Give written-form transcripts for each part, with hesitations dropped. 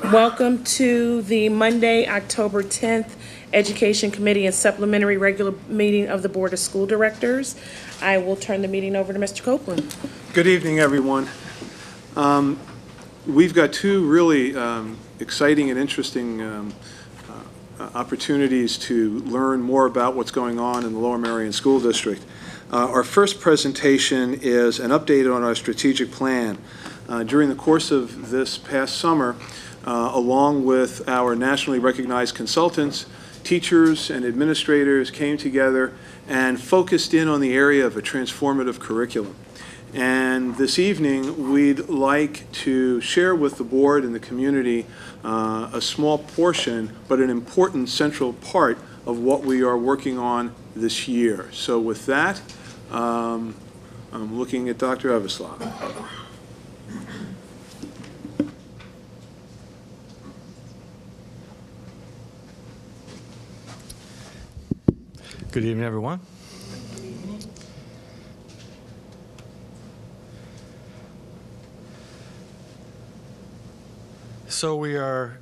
Welcome to the Monday, October 10th Education Committee and Supplementary Regular Meeting of the Board of School Directors. I will turn the meeting over to Mr. Copeland. Good evening, everyone. We've got two really exciting and interesting opportunities to learn more about what's going on in the Lower Merion School District. Our first presentation is an update on our strategic plan. During the course of this past summer, along with our nationally recognized consultants, teachers and administrators came together and focused in on the area of a transformative curriculum. And this evening, we'd like to share with the board and the community a small portion, but an important central part of what we are working on this year. So with that, I'm looking at Dr. Everslav. Good evening, everyone. So we are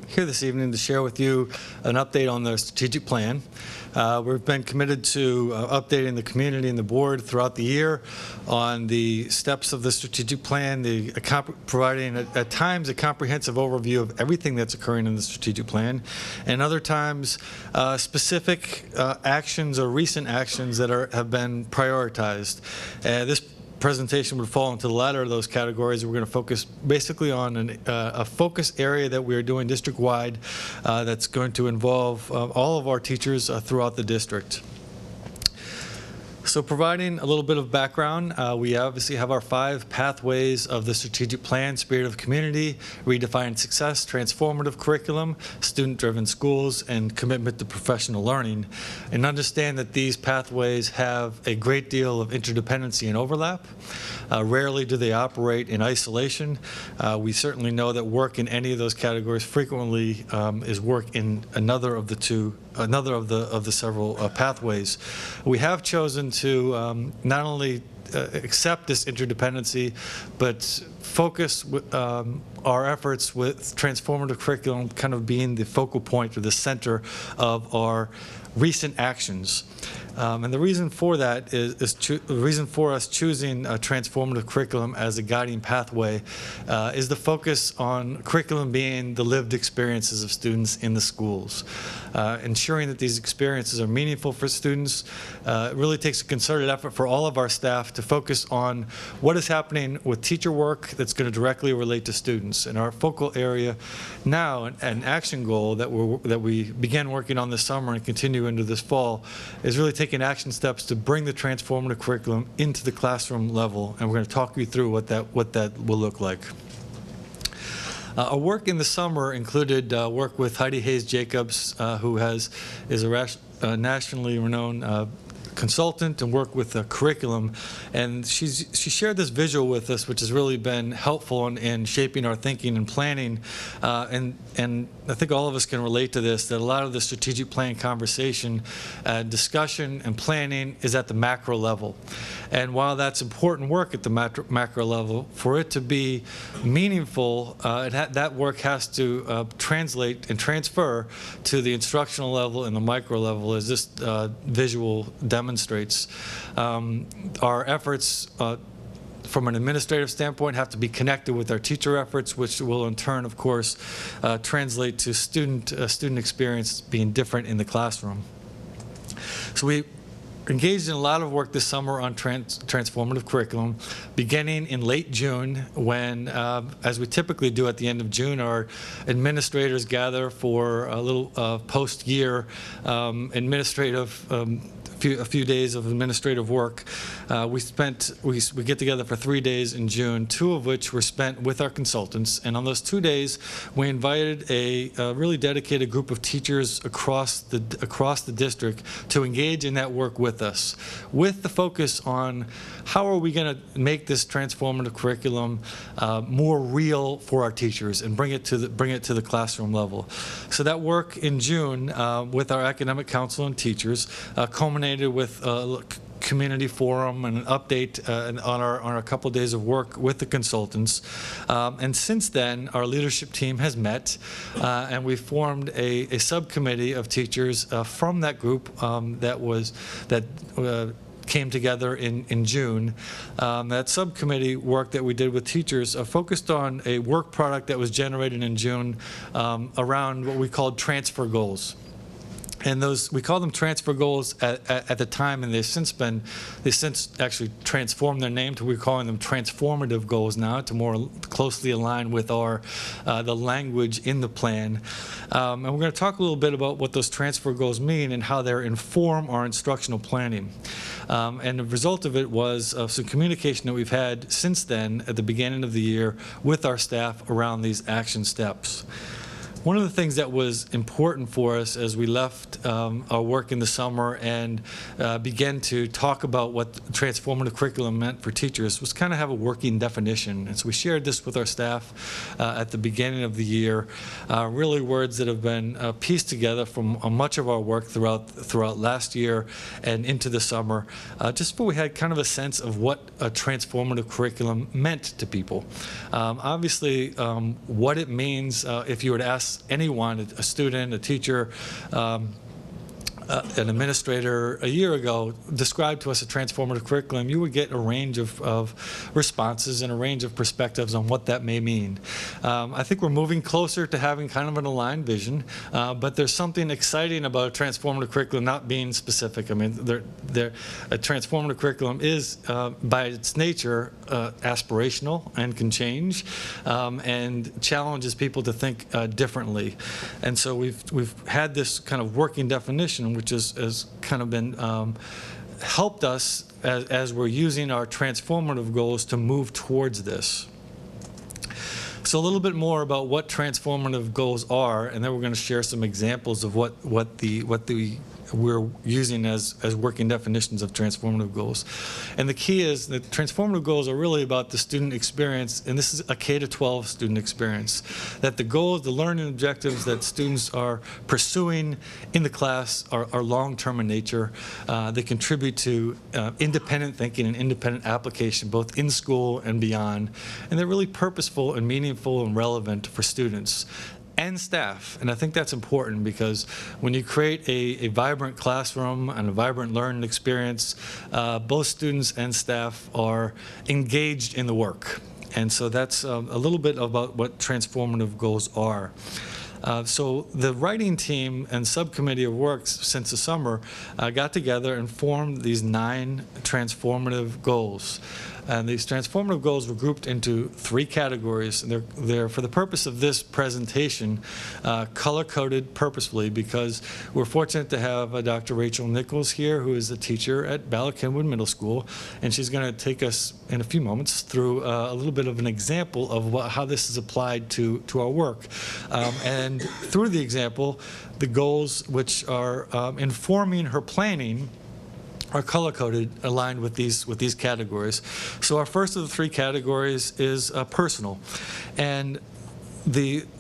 here this evening to share with you an update on the strategic plan. We've been committed to updating the community and the board throughout the year on the steps of the strategic plan, providing at times a comprehensive overview of everything that's occurring in the strategic plan, and other times specific actions or recent actions that have been prioritized. This presentation would fall into the latter of those categories. We're going to focus basically on a focus area that we are doing district-wide that's going to involve all of our teachers throughout the district. So providing a little bit of background, we obviously have our 5 pathways of the strategic plan: spirit of community, redefined success, transformative curriculum, student-driven schools, and commitment to professional learning. And understand that these pathways have a great deal of interdependency and overlap. Rarely do they operate in isolation. We certainly know that work in any of those categories frequently is work in another of the several pathways. We have chosen to not only accept this interdependency, but focus our efforts with transformative curriculum kind of being the focal point or the center of our recent actions. And the reason for that is the reason for us choosing a transformative curriculum as a guiding pathway is the focus on curriculum being the lived experiences of students in the schools. Ensuring that these experiences are meaningful for students really takes a concerted effort for all of our staff to focus on what is happening with teacher work that's going to directly relate to students. And our focal area now, an action goal that we began working on this summer and continue into this fall, is really taking action steps to bring the transformative curriculum into the classroom level. And we're going to talk you through what that will look like. Our work in the summer included work with Heidi Hayes-Jacobs, who is a nationally renowned consultant and work with a curriculum, and she shared this visual with us, which has really been helpful in shaping our thinking and planning. And I think all of us can relate to this, that a lot of the strategic plan conversation, discussion, and planning is at the macro level. And while that's important work at the macro level, for it to be meaningful, that work has to translate and transfer to the instructional level and the micro level, as this visual demonstrates. Our efforts from an administrative standpoint have to be connected with our teacher efforts, which will in turn, of course, translate to student experience being different in the classroom. So we engaged in a lot of work this summer on transformative curriculum, beginning in late June when, as we typically do at the end of June, our administrators gather for a little post-year administrative a few days of administrative work. We get together for 3 days in June, 2 of which were spent with our consultants. And on those 2 days, we invited a really dedicated group of teachers across the district to engage in that work with us, with the focus on how are we going to make this transformative curriculum more real for our teachers and bring it to the classroom level. So that work in June with our academic council and teachers culminated with community forum and an update on our couple days of work with the consultants. And since then, our leadership team has met, and we formed a subcommittee of teachers from that group that came together in June. That subcommittee work that we did with teachers focused on a work product that was generated in June around what we called transfer goals. And those, we call them transfer goals at the time, and they've since actually transformed their name to, we're calling them transformative goals now, to more closely align with the language in the plan. And we're going to talk a little bit about what those transfer goals mean and how they inform our instructional planning. And the result of it was some communication that we've had since then at the beginning of the year with our staff around these action steps. One of the things that was important for us as we left our work in the summer and began to talk about what transformative curriculum meant for teachers was kind of have a working definition. And so we shared this with our staff at the beginning of the year, really words that have been pieced together from much of our work throughout last year and into the summer, just so we had kind of a sense of what a transformative curriculum meant to people. Obviously, what it means, if you were to ask anyone, a student, a teacher, an administrator a year ago described to us a transformative curriculum, you would get a range of responses and a range of perspectives on what that may mean. I think we're moving closer to having kind of an aligned vision, but there's something exciting about a transformative curriculum not being specific. I mean, a transformative curriculum is, by its nature, aspirational and can change, and challenges people to think differently. And so we've had this kind of working definition, which has kind of been helped us as we're using our transformative goals to move towards this. So a little bit more about what transformative goals are, and then we're going to share some examples of what we're using as working definitions of transformative goals. And the key is that transformative goals are really about the student experience, and this is a K-12 student experience, that the goals, the learning objectives that students are pursuing in the class are long-term in nature. They contribute to independent thinking and independent application, both in school and beyond, and they're really purposeful and meaningful and relevant for students and staff. And I think that's important because when you create a vibrant classroom and a vibrant learning experience, both students and staff are engaged in the work. And so that's a little bit about what transformative goals are. So the writing team and subcommittee of works since the summer got together and formed these 9 transformative goals. And these transformative goals were grouped into 3 categories. And they're for the purpose of this presentation, color-coded purposefully, because we're fortunate to have Dr. Rachel Nichols here, who is a teacher at Bala Cynwyd Middle School, and she's going to take us in a few moments through a little bit of an example of how this is applied to our work. And through the example, the goals which are informing her planning are color-coded, aligned with these categories. So our first of the 3 categories is personal, and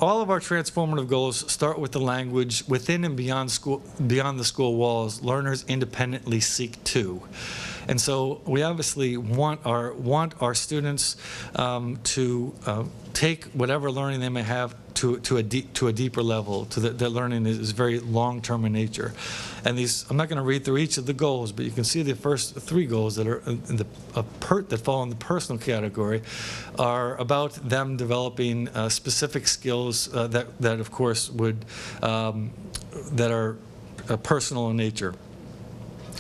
all of our transformative goals start with the language within and beyond the school walls. Learners independently seek to. And so we obviously want our students to take whatever learning they may have to a deeper level. That learning is very long-term in nature. And I'm not going to read through each of the goals, but you can see the first 3 goals that are that fall in the personal category are about them developing specific skills that of course that are personal in nature.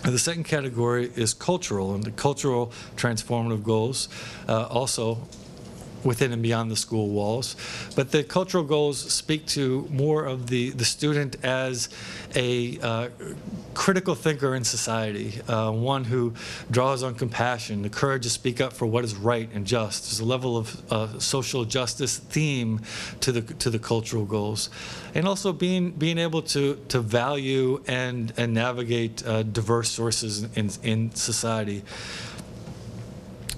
And the second category is cultural, and the cultural transformative goals also within and beyond the school walls. But the cultural goals speak to more of the student as a critical thinker in society, one who draws on compassion, the courage to speak up for what is right and just. There's a level of social justice theme to the cultural goals. And also being able to value and navigate diverse sources in society.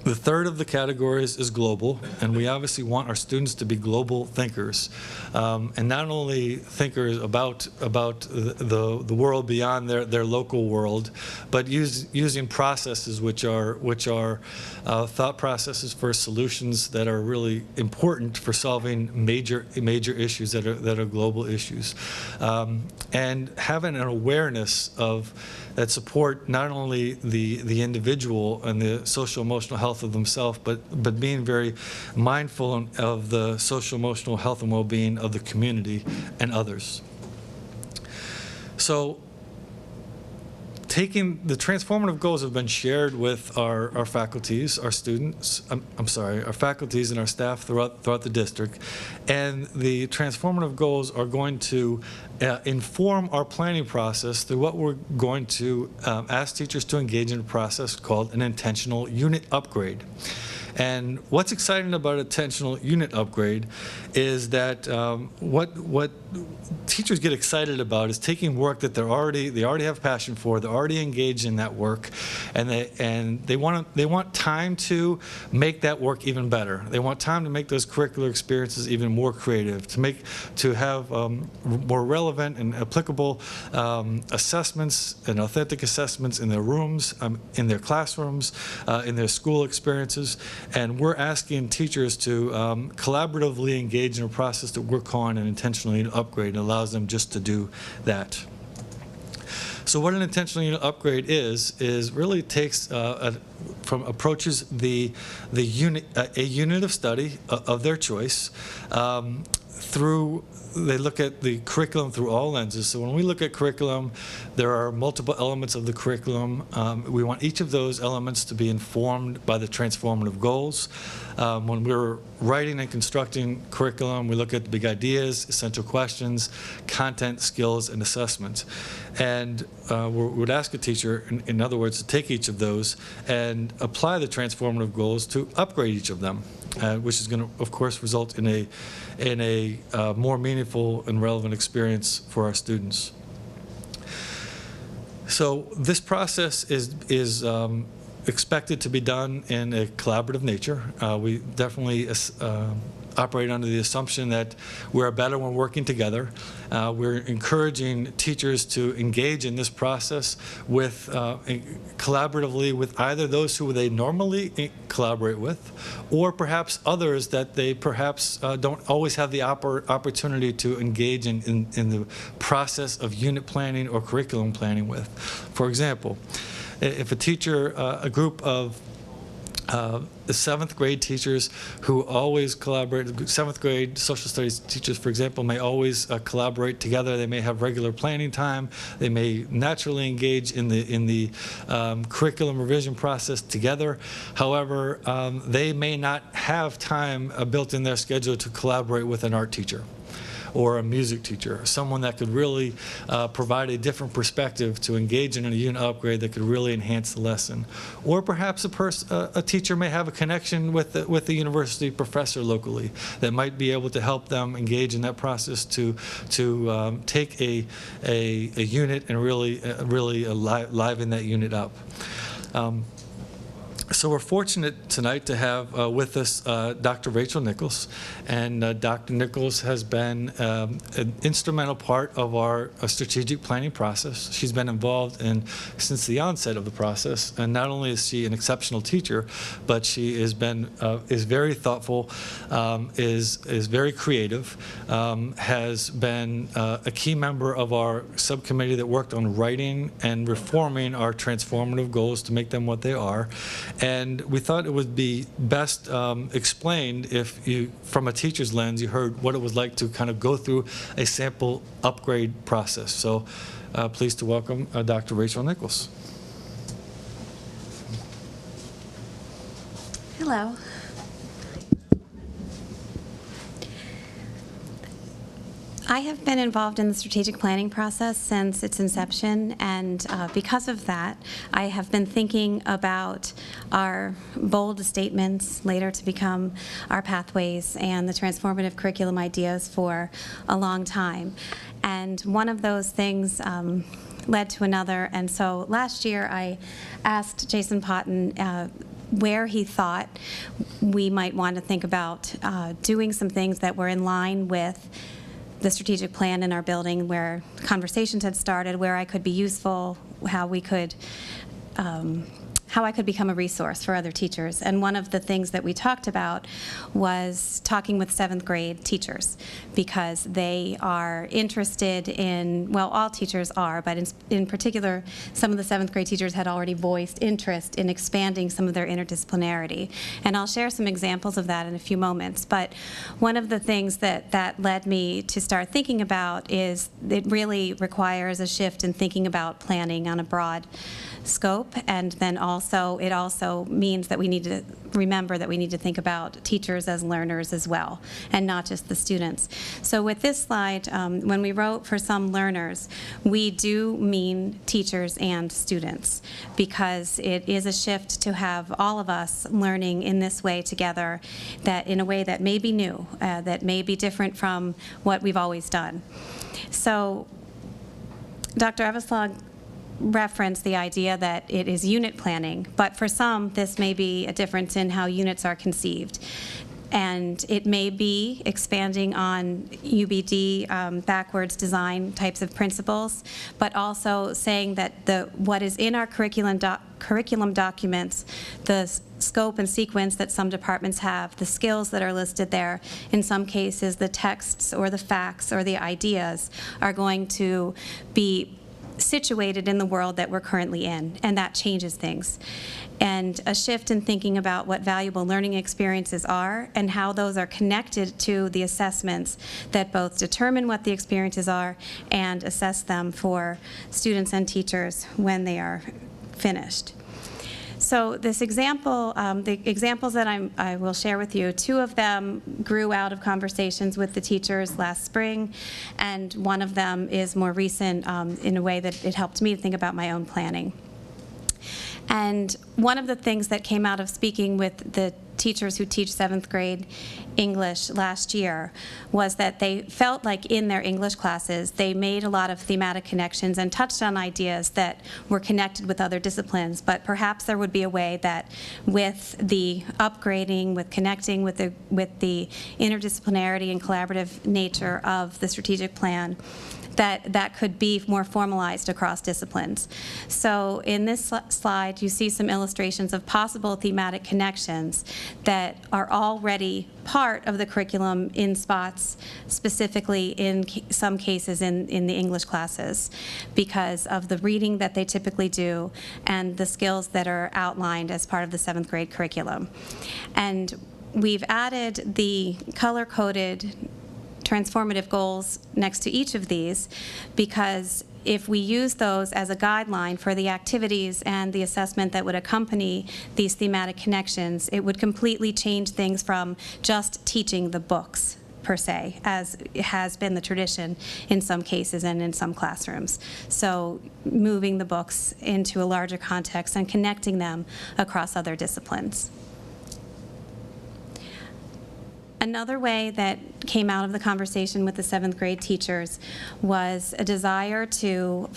The third of the categories is global, and we obviously want our students to be global thinkers, and not only thinkers about the world beyond their local world, but using processes which are thought processes for solutions that are really important for solving major issues that are global issues, and having an awareness of that support not only the individual and the social emotional health of themselves, but being very mindful of the social emotional health and well-being of the community and others. So taking the transformative goals have been shared with our faculties, our students, our faculties and our staff throughout the district, and the transformative goals are going to inform our planning process through what we're going to ask teachers to engage in a process called an intentional unit upgrade. And what's exciting about intentional unit upgrade is that what teachers get excited about is taking work that they already have passion for, they're already engaged in that work, and they want time to make that work even better. They want time to make those curricular experiences even more creative, to have more relevant and applicable assessments and authentic assessments in their rooms, in their classrooms, in their school experiences. And we're asking teachers to collaboratively engage in a process that we're calling an intentional unit upgrade. It allows them just to do that. So what an intentional unit upgrade is really takes approaches a unit of study of their choice they look at the curriculum through all lenses. So when we look at curriculum, there are multiple elements of the curriculum. We want each of those elements to be informed by the transformative goals. When we're writing and constructing curriculum, we look at the big ideas, essential questions, content, skills, and assessment. And we would ask a teacher, in other words, to take each of those and apply the transformative goals to upgrade each of them, which is going to, of course, result in a more meaningful and relevant experience for our students. So this process is expected to be done in a collaborative nature. We definitely operate under the assumption that we're better when working together. We're encouraging teachers to engage in this process with collaboratively with either those who they normally collaborate with, or perhaps others that they perhaps don't always have the opportunity to engage in the process of unit planning or curriculum planning with. For example, if a teacher, a group of the 7th grade teachers who always collaborate, 7th grade social studies teachers, for example, may always collaborate together. They may have regular planning time. They may naturally engage in the curriculum revision process together. However, they may not have time built in their schedule to collaborate with an art teacher or a music teacher, someone that could really provide a different perspective to engage in a unit upgrade that could really enhance the lesson. Or perhaps a teacher may have a connection with the university professor locally that might be able to help them engage in that process to take a unit and really liven that unit up. So we're fortunate tonight to have with us Dr. Rachel Nichols, and Dr. Nichols has been an instrumental part of our strategic planning process. She's been involved since the onset of the process, and not only is she an exceptional teacher, but she is very thoughtful, is very creative, has been a key member of our subcommittee that worked on writing and reforming our transformative goals to make them what they are. And we thought it would be best explained if you, from a teacher's lens, you heard what it was like to kind of go through a sample upgrade process. So pleased to welcome Dr. Rachel Nichols. Hello. I have been involved in the strategic planning process since its inception, and because of that, I have been thinking about our bold statements later to become our pathways and the transformative curriculum ideas for a long time. And one of those things led to another, and so last year I asked Jason Potton where he thought we might want to think about doing some things that were in line with the strategic plan in our building, where conversations had started, where I could be useful, how I could become a resource for other teachers. And one of the things that we talked about was talking with 7th grade teachers, because they are interested in, well, all teachers are, but in particular, some of the 7th grade teachers had already voiced interest in expanding some of their interdisciplinarity. And I'll share some examples of that in a few moments. But one of the things that led me to start thinking about is it really requires a shift in thinking about planning on a broad scope, and then it also means that we need to remember that we need to think about teachers as learners as well, and not just the students. So with this slide, when we wrote for some learners, we do mean teachers and students, because it is a shift to have all of us learning in this way together, that in a way that may be new, that may be different from what we've always done. So Dr. Everslog reference the idea that it is unit planning, but for some, this may be a difference in how units are conceived. And it may be expanding on UBD backwards design types of principles, but also saying that what is in our curriculum documents, the scope and sequence that some departments have, the skills that are listed there, in some cases the texts or the facts or the ideas are going to be situated in the world that we're currently in, and that changes things. And a shift in thinking about what valuable learning experiences are and how those are connected to the assessments that both determine what the experiences are and assess them for students and teachers when they are finished. So this example, the examples that I will share with you, 2 of them grew out of conversations with the teachers last spring, and one of them is more recent in a way that it helped me to think about my own planning. And one of the things that came out of speaking with the teachers who teach 7th grade English last year was that they felt like in their English classes they made a lot of thematic connections and touched on ideas that were connected with other disciplines, but perhaps there would be a way that with the upgrading, with connecting with the interdisciplinarity and collaborative nature of the strategic plan, that could be more formalized across disciplines. So in this slide, you see some illustrations of possible thematic connections that are already part of the curriculum in spots, specifically in some cases in the English classes, because of the reading that they typically do and the skills that are outlined as part of the 7th grade curriculum. And we've added the color-coded transformative goals next to each of these, because if we use those as a guideline for the activities and the assessment that would accompany these thematic connections, it would completely change things from just teaching the books per se, as has been the tradition in some cases and in some classrooms. So moving the books into a larger context and connecting them across other disciplines. Another way that came out of the conversation with the 7th grade teachers was a desire to,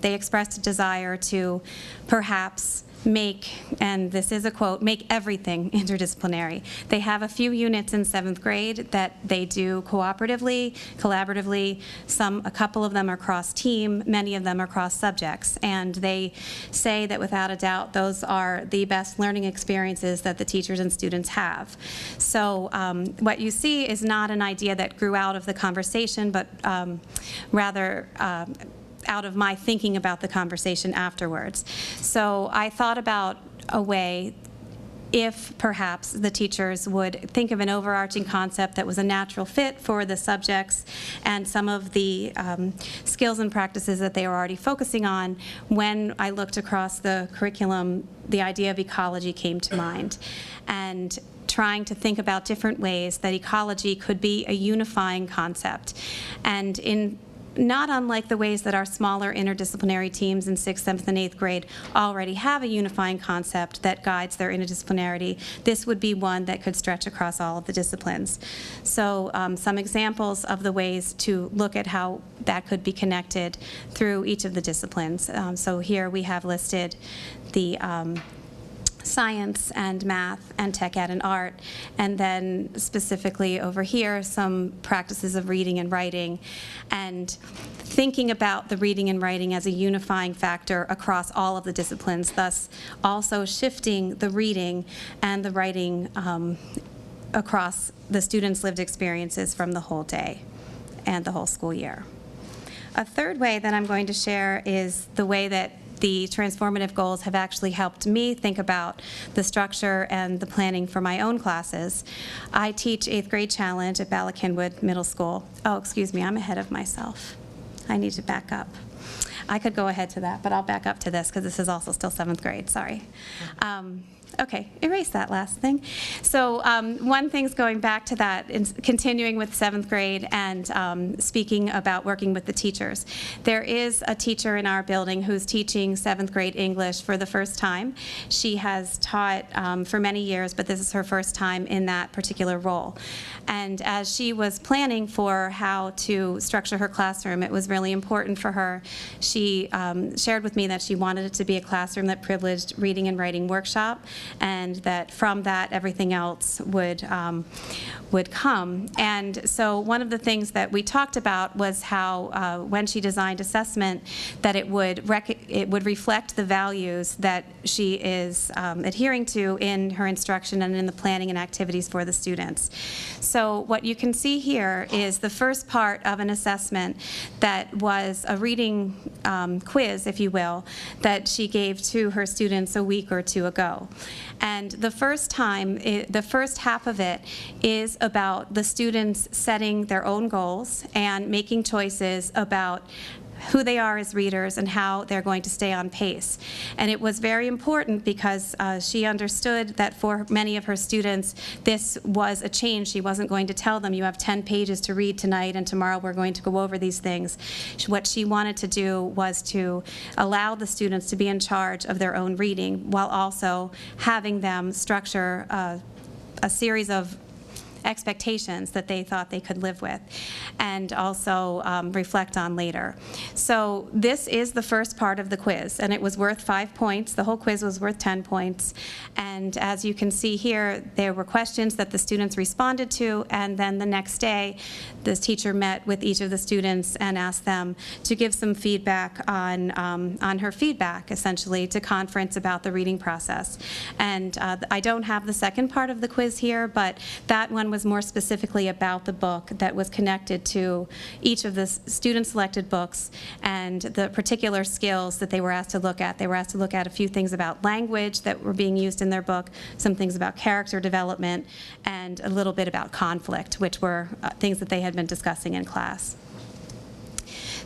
they expressed a desire to perhaps make, and this is a quote, make everything interdisciplinary. They have a few units in 7th grade that they do cooperatively, collaboratively, a couple of them are cross-team, many of them are cross-subjects, and they say that without a doubt those are the best learning experiences that the teachers and students have. So what you see is not an idea that grew out of the conversation, but rather out of my thinking about the conversation afterwards. So I thought about a way if perhaps the teachers would think of an overarching concept that was a natural fit for the subjects and some of the skills and practices that they were already focusing on. When I looked across the curriculum, the idea of ecology came to mind, and trying to think about different ways that ecology could be a unifying concept. And in not unlike the ways that our smaller interdisciplinary teams in 6th, 7th, and 8th grade already have a unifying concept that guides their interdisciplinarity, this would be one that could stretch across all of the disciplines. So some examples of the ways to look at how that could be connected through each of the disciplines. So here we have listed the science and math and tech ed and art, and then specifically over here, some practices of reading and writing, and thinking about the reading and writing as a unifying factor across all of the disciplines, thus also shifting the reading and the writing across the students' lived experiences from the whole day and the whole school year. A third way that I'm going to share is the way that the transformative goals have actually helped me think about the structure and the planning for my own classes. I teach 8th grade challenge at Bala Cynwyd Middle School. Oh, excuse me, I'm ahead of myself. I need to back up. I could go ahead to that, but I'll back up to this because this is also still 7th grade, sorry. Okay, erase that last thing. So one thing's going back to that, continuing with 7th grade and speaking about working with the teachers. There is a teacher in our building who's teaching 7th grade English for the first time. She has taught for many years, but this is her first time in that particular role. And as she was planning for how to structure her classroom, it was really important for her. She shared with me that she wanted it to be a classroom that privileged reading and writing workshop, and that from that everything else would come. And so one of the things that we talked about was how when she designed assessment, that it would reflect the values that she is adhering to in her instruction and in the planning and activities for the students. So what you can see here is the first part of an assessment that was a reading quiz, if you will, that she gave to her students a week or two ago. And the first half of it is about the students setting their own goals and making choices about who they are as readers and how they're going to stay on pace. And it was very important because she understood that for many of her students, this was a change. She wasn't going to tell them, you have 10 pages to read tonight and tomorrow we're going to go over these things. What she wanted to do was to allow the students to be in charge of their own reading while also having them structure a series of expectations that they thought they could live with and also reflect on later. So this is the first part of the quiz, and it was worth 5 points. The whole quiz was worth 10 points. And as you can see here, there were questions that the students responded to, and then the next day, the teacher met with each of the students and asked them to give some feedback on her feedback, essentially, to conference about the reading process. And I don't have the second part of the quiz here, but that one was more specifically about the book that was connected to each of the student-selected books and the particular skills that they were asked to look at. They were asked to look at a few things about language that were being used in their book, some things about character development, and a little bit about conflict, which were things that they had been discussing in class.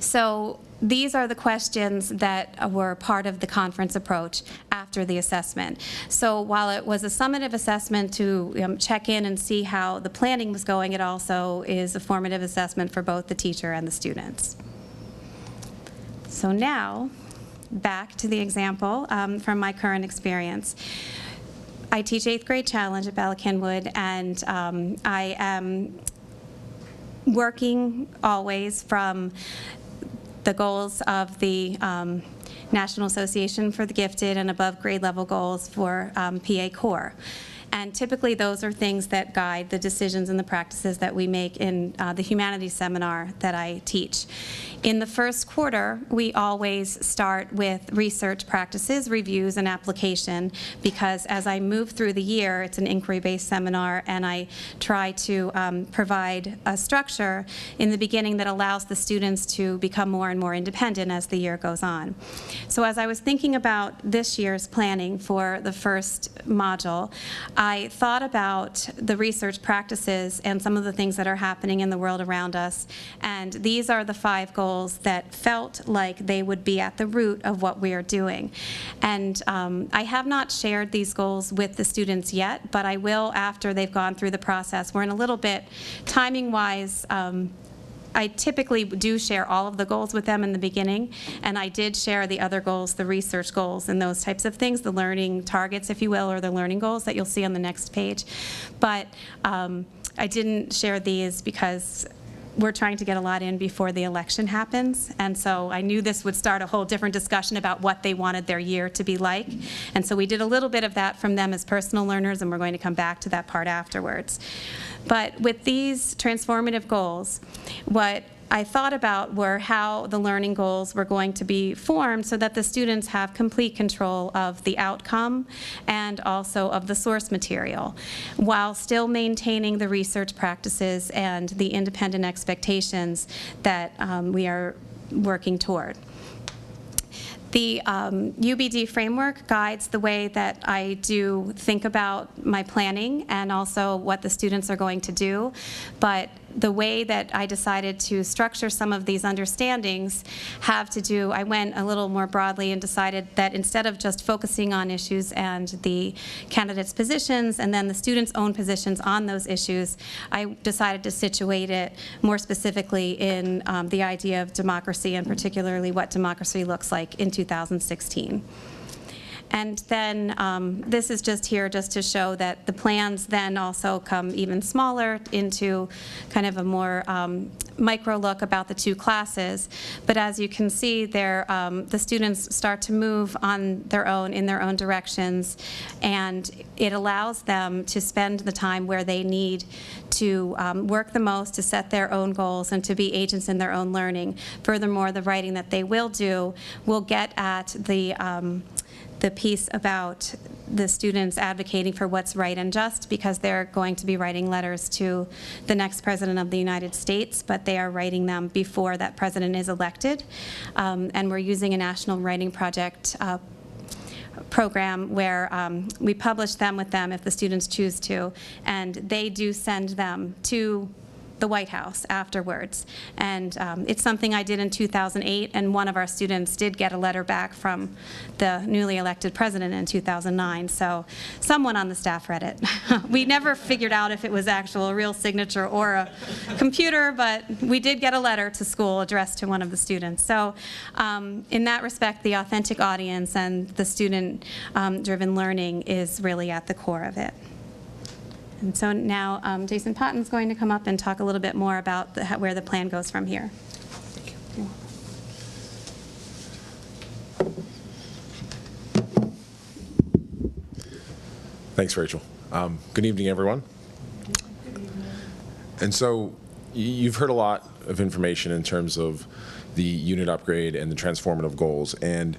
So these are the questions that were part of the conference approach after the assessment. So while it was a summative assessment to check in and see how the planning was going, it also is a formative assessment for both the teacher and the students. So now, back to the example from my current experience. I teach 8th grade challenge at Bala Cynwyd, and I am working always from the goals of the National Association for the Gifted and above grade level goals for PA Core. And typically those are things that guide the decisions and the practices that we make in the humanities seminar that I teach. In the first quarter, we always start with research practices, reviews, and application, because as I move through the year, it's an inquiry-based seminar, and I try to provide a structure in the beginning that allows the students to become more and more independent as the year goes on. So as I was thinking about this year's planning for the first module, I thought about the research practices and some of the things that are happening in the world around us, and these are the 5 goals that felt like they would be at the root of what we are doing. And I have not shared these goals with the students yet, but I will after they've gone through the process. We're in a little bit, timing-wise, I typically do share all of the goals with them in the beginning, and I did share the other goals, the research goals and those types of things, the learning targets, if you will, or the learning goals that you'll see on the next page. But I didn't share these because we're trying to get a lot in before the election happens, and so I knew this would start a whole different discussion about what they wanted their year to be like. And so we did a little bit of that from them as personal learners, and we're going to come back to that part afterwards. But with these transformative goals, what I thought about were how the learning goals were going to be formed so that the students have complete control of the outcome and also of the source material, while still maintaining the research practices and the independent expectations that we are working toward. The UBD framework guides the way that I do think about my planning and also what the students are going to do, but the way that I decided to structure some of these understandings have to do, I went a little more broadly and decided that instead of just focusing on issues and the candidates' positions and then the students' own positions on those issues, I decided to situate it more specifically in the idea of democracy, and particularly what democracy looks like in 2016. And then this is just here just to show that the plans then also come even smaller into kind of a more micro look about the two classes. But as you can see there, the students start to move on their own, in their own directions, and it allows them to spend the time where they need to work the most, to set their own goals, and to be agents in their own learning. Furthermore, the writing that they will do will get at the piece about the students advocating for what's right and just, because they're going to be writing letters to the next president of the United States, but they are writing them before that president is elected. And we're using a national writing project program where we publish them with them if the students choose to, and they do send them to the White House afterwards. And it's something I did in 2008, and one of our students did get a letter back from the newly elected president in 2009, so someone on the staff read it. We never figured out if it was actual real signature or a computer, but we did get a letter to school addressed to one of the students. So in that respect, the authentic audience and the student-driven learning is really at the core of it. And so now Jason Potton's going to come up and talk a little bit more about where the plan goes from here. Thanks, Rachel. Good evening, everyone. And so you've heard a lot of information in terms of the unit upgrade and the transformative goals. And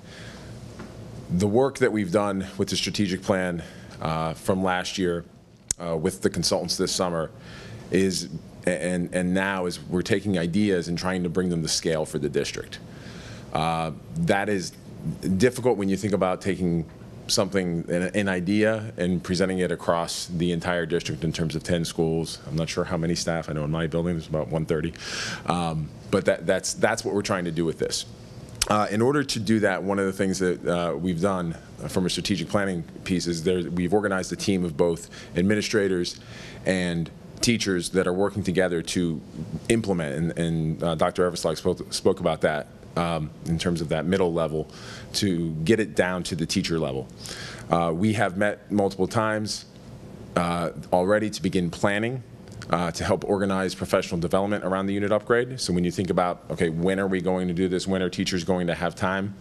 the work that we've done with the strategic plan from last year with the consultants this summer is, and now is, we're taking ideas and trying to bring them to scale for the district. That is difficult when you think about taking something, an idea, and presenting it across the entire district in terms of 10 schools. I'm not sure how many staff. I know in my building there's about 130. But that's what we're trying to do with this. In order to do that, one of the things that we've done from a strategic planning piece is we've organized a team of both administrators and teachers that are working together to implement, and Dr. Everslag spoke about that in terms of that middle level, to get it down to the teacher level. We have met multiple times already to begin planning to help organize professional development around the unit upgrade. So when you think about, okay, when are we going to do this? When are teachers going to have time?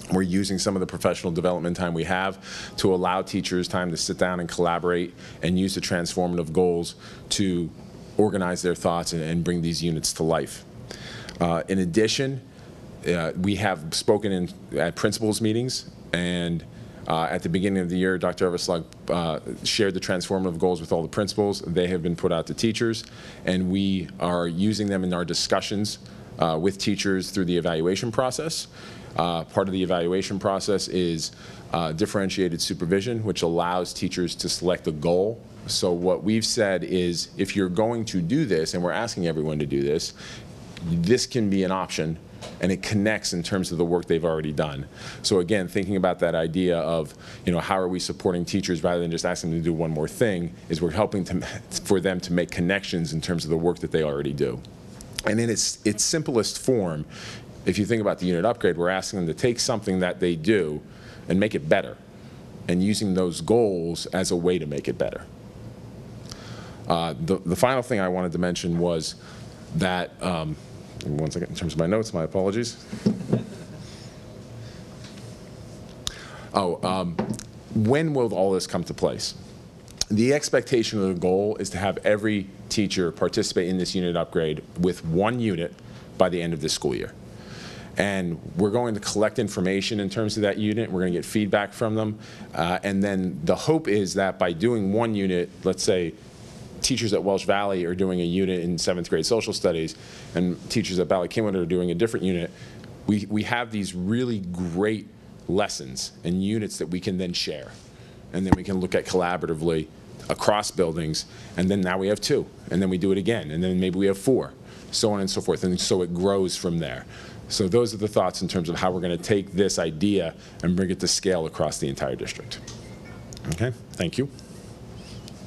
We're using some of the professional development time we have to allow teachers time to sit down and collaborate and use the transformative goals to organize their thoughts and bring these units to life. In addition, we have spoken at principals meetings, and at the beginning of the year, Dr. Everslag shared the transformative goals with all the principals. They have been put out to teachers, and we are using them in our discussions with teachers through the evaluation process. Part of the evaluation process is differentiated supervision, which allows teachers to select a goal. So what we've said is, if you're going to do this, and we're asking everyone to do this, this can be an option, and it connects in terms of the work they've already done. So again, thinking about that idea of, how are we supporting teachers rather than just asking them to do one more thing, is we're helping for them to make connections in terms of the work that they already do. And in its simplest form, if you think about the unit upgrade, we're asking them to take something that they do and make it better, and using those goals as a way to make it better. The final thing I wanted to mention was that, one second, in terms of my notes, my apologies. When will all this come to place? The expectation of the goal is to have every teacher participate in this unit upgrade with 1 unit by the end of this school year. And we're going to collect information in terms of that unit. We're going to get feedback from them. And then the hope is that by doing 1 unit, let's say teachers at Welsh Valley are doing a unit in 7th grade social studies, and teachers at Ballackinwood are doing a different unit, we have these really great lessons and units that we can then share. And then we can look at collaboratively across buildings, and then now we have 2, and then we do it again, and then maybe we have 4, so on and so forth, and so it grows from there. So those are the thoughts in terms of how we're going to take this idea and bring it to scale across the entire district. Okay, thank you. Do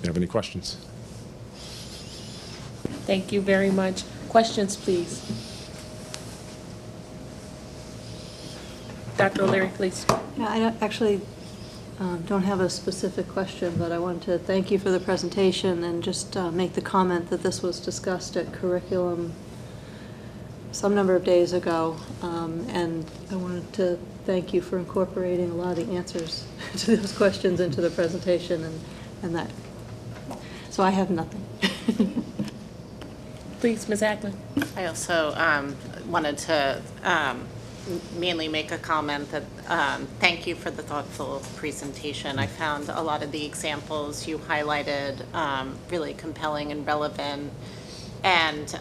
you have any questions? Thank you very much. Questions, please. Dr. O'Leary, please. Yeah, I actually don't have a specific question, but I wanted to thank you for the presentation and just make the comment that this was discussed at curriculum some number of days ago, and I wanted to thank you for incorporating a lot of the answers to those questions into the presentation, and that. So I have nothing. Please, Ms. Ackland. I also wanted to mainly make a comment that thank you for the thoughtful presentation. I found a lot of the examples you highlighted really compelling and relevant, and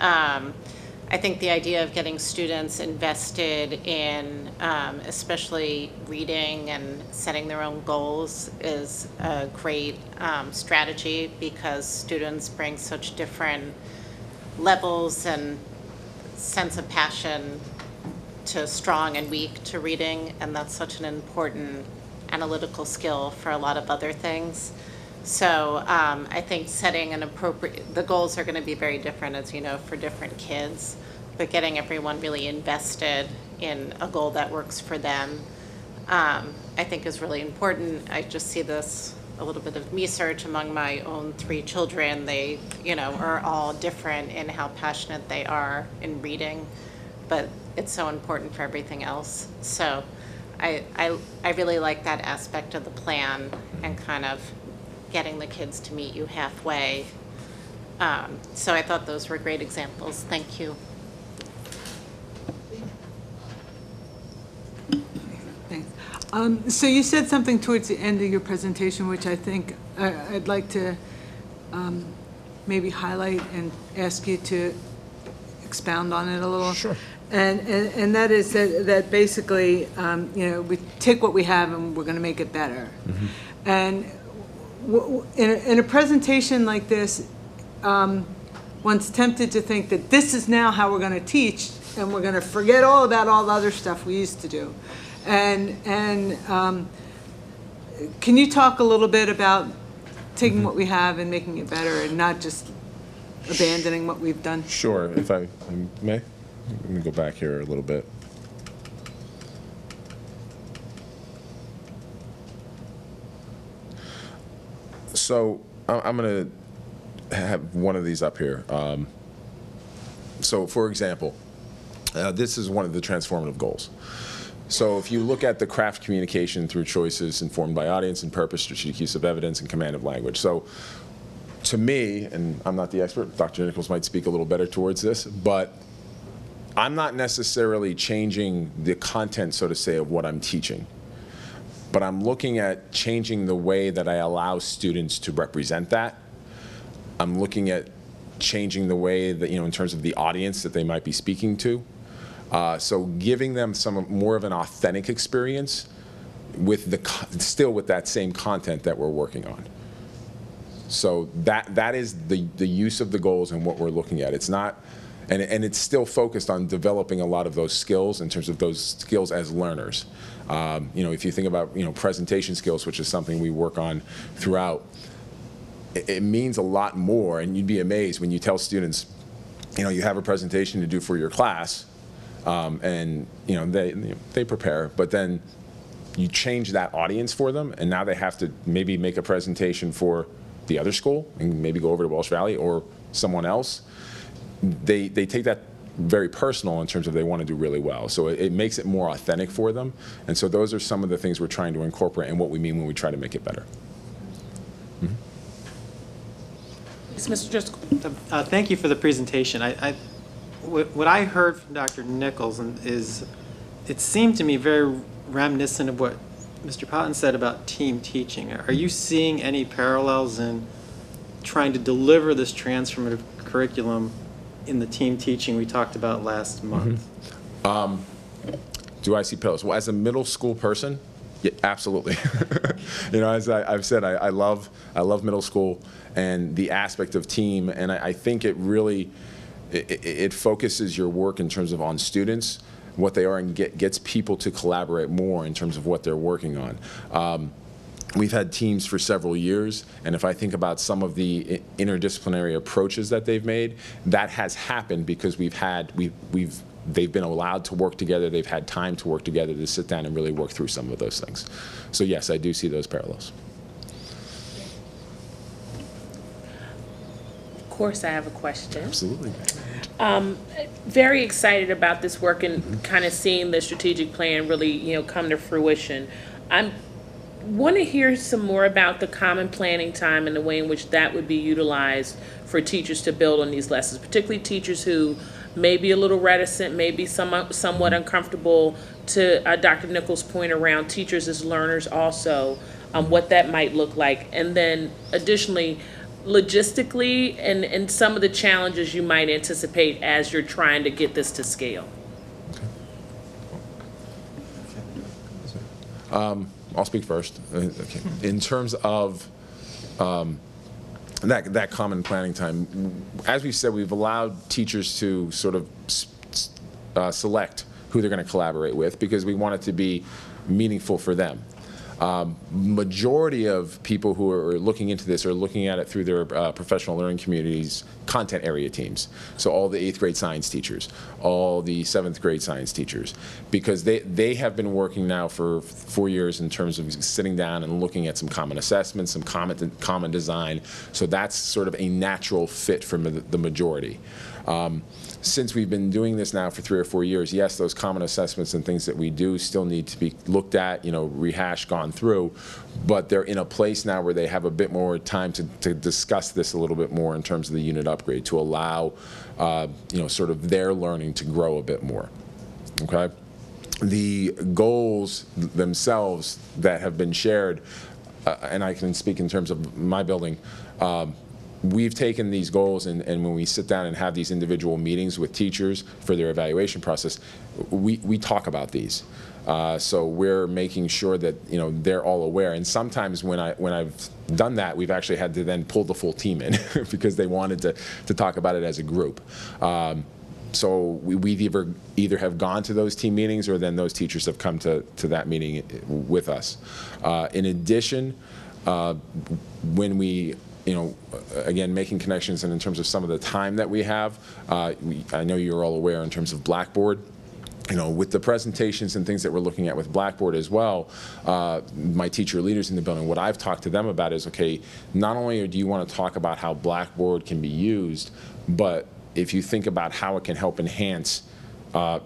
I think the idea of getting students invested in especially reading and setting their own goals is a great strategy, because students bring such different levels and sense of passion to strong and weak to reading, and that's such an important analytical skill for a lot of other things. So I think setting an appropriate, the goals are going to be very different, as you know, for different kids, but getting everyone really invested in a goal that works for them, I think is really important. I just see this, a little bit of research among my own 3 children. They, you know, are all different in how passionate they are in reading, but it's so important for everything else. So I really like that aspect of the plan and kind of getting the kids to meet you halfway. So I thought those were great examples. Thank you. Thanks. So you said something towards the end of your presentation, which I think I'd like to maybe highlight and ask you to expound on it a little. Sure. And that is that basically, you know, we take what we have and we're going to make it better. Mm-hmm. And in a presentation like this, one's tempted to think that this is now how we're going to teach, and we're going to forget all about all the other stuff we used to do. And can you talk a little bit about taking what we have and making it better, and not just abandoning what we've done? Sure, if I may. Let me go back here a little bit. So I'm going to have one of these up here. So for example, this is one of the transformative goals. So if you look at the craft communication through choices informed by audience and purpose, strategic use of evidence, and command of language. So to me, and I'm not the expert, Dr. Nichols might speak a little better towards this, but I'm not necessarily changing the content, so to say, of what I'm teaching, but I'm looking at changing the way that I allow students to represent that. I'm looking at changing the way that, you know, in terms of the audience that they might be speaking to. So giving them some more of an authentic experience with still with that same content that we're working on. So that is the use of the goals and what we're looking at. It's not. And it's still focused on developing a lot of those skills in terms of those skills as learners. You know, if you think about, you know, presentation skills, which is something we work on throughout, it means a lot more. And you'd be amazed when you tell students, you know, you have a presentation to do for your class, and you know they prepare, but then you change that audience for them, and now they have to maybe make a presentation for the other school and maybe go over to Welsh Valley or someone else. they take that very personal in terms of they want to do really well. So it makes it more authentic for them. And so those are some of the things we're trying to incorporate and what we mean when we try to make it better. Yes, Mr. Driscoll. Thank you for the presentation. What I heard from Dr. Nichols is, it seemed to me very reminiscent of what Mr. Patton said about team teaching. Are you seeing any parallels in trying to deliver this transformative curriculum in the team teaching we talked about last month? Do I see parallels? Well, as a middle school person, yeah, absolutely. You know, as I've said, I love middle school and the aspect of team, and I think it really it focuses your work in terms of on students, what they are, and gets people to collaborate more in terms of what they're working on. We've had teams for several years, and if I think about some of the interdisciplinary approaches that they've made, that has happened because they've been allowed to work together, they've had time to work together to sit down and really work through some of those things. So yes, I do see those parallels. Of course, I have a question. Absolutely. Very excited about this work and kind of seeing the strategic plan really, come to fruition. I want to hear some more about the common planning time and the way in which that would be utilized for teachers to build on these lessons, particularly teachers who may be a little reticent, may be somewhat uncomfortable, to Dr. Nichols' point around teachers as learners also, what that might look like. And then additionally, logistically and some of the challenges you might anticipate as you're trying to get this to scale. I'll speak first. Okay. In terms of that common planning time, as we said, we've allowed teachers to sort of select who they're going to collaborate with because we want it to be meaningful for them. Majority of people who are looking into this are looking at it through their professional learning communities content area teams. So all the 8th grade science teachers, all the 7th grade science teachers, because they have been working now for 4 years in terms of sitting down and looking at some common assessments, some common design. So that's sort of a natural fit for the majority. Since we've been doing this now for 3 or 4 years, yes, those common assessments and things that we do still need to be looked at, rehashed, gone through, but they're in a place now where they have a bit more time to discuss this a little bit more in terms of the unit upgrade to allow, sort of their learning to grow a bit more, okay? The goals themselves that have been shared, and I can speak in terms of my building, we've taken these goals and when we sit down and have these individual meetings with teachers for their evaluation process, we talk about these. So we're making sure that they're all aware. And sometimes when I've done that, we've actually had to then pull the full team in because they wanted to talk about it as a group. So we've either have gone to those team meetings or then those teachers have come to that meeting with us. In addition, when we again, making connections and in terms of some of the time that we have, I know you're all aware in terms of Blackboard. With the presentations and things that we're looking at with Blackboard as well, my teacher leaders in the building, what I've talked to them about is, okay, not only do you want to talk about how Blackboard can be used, but if you think about how it can help enhance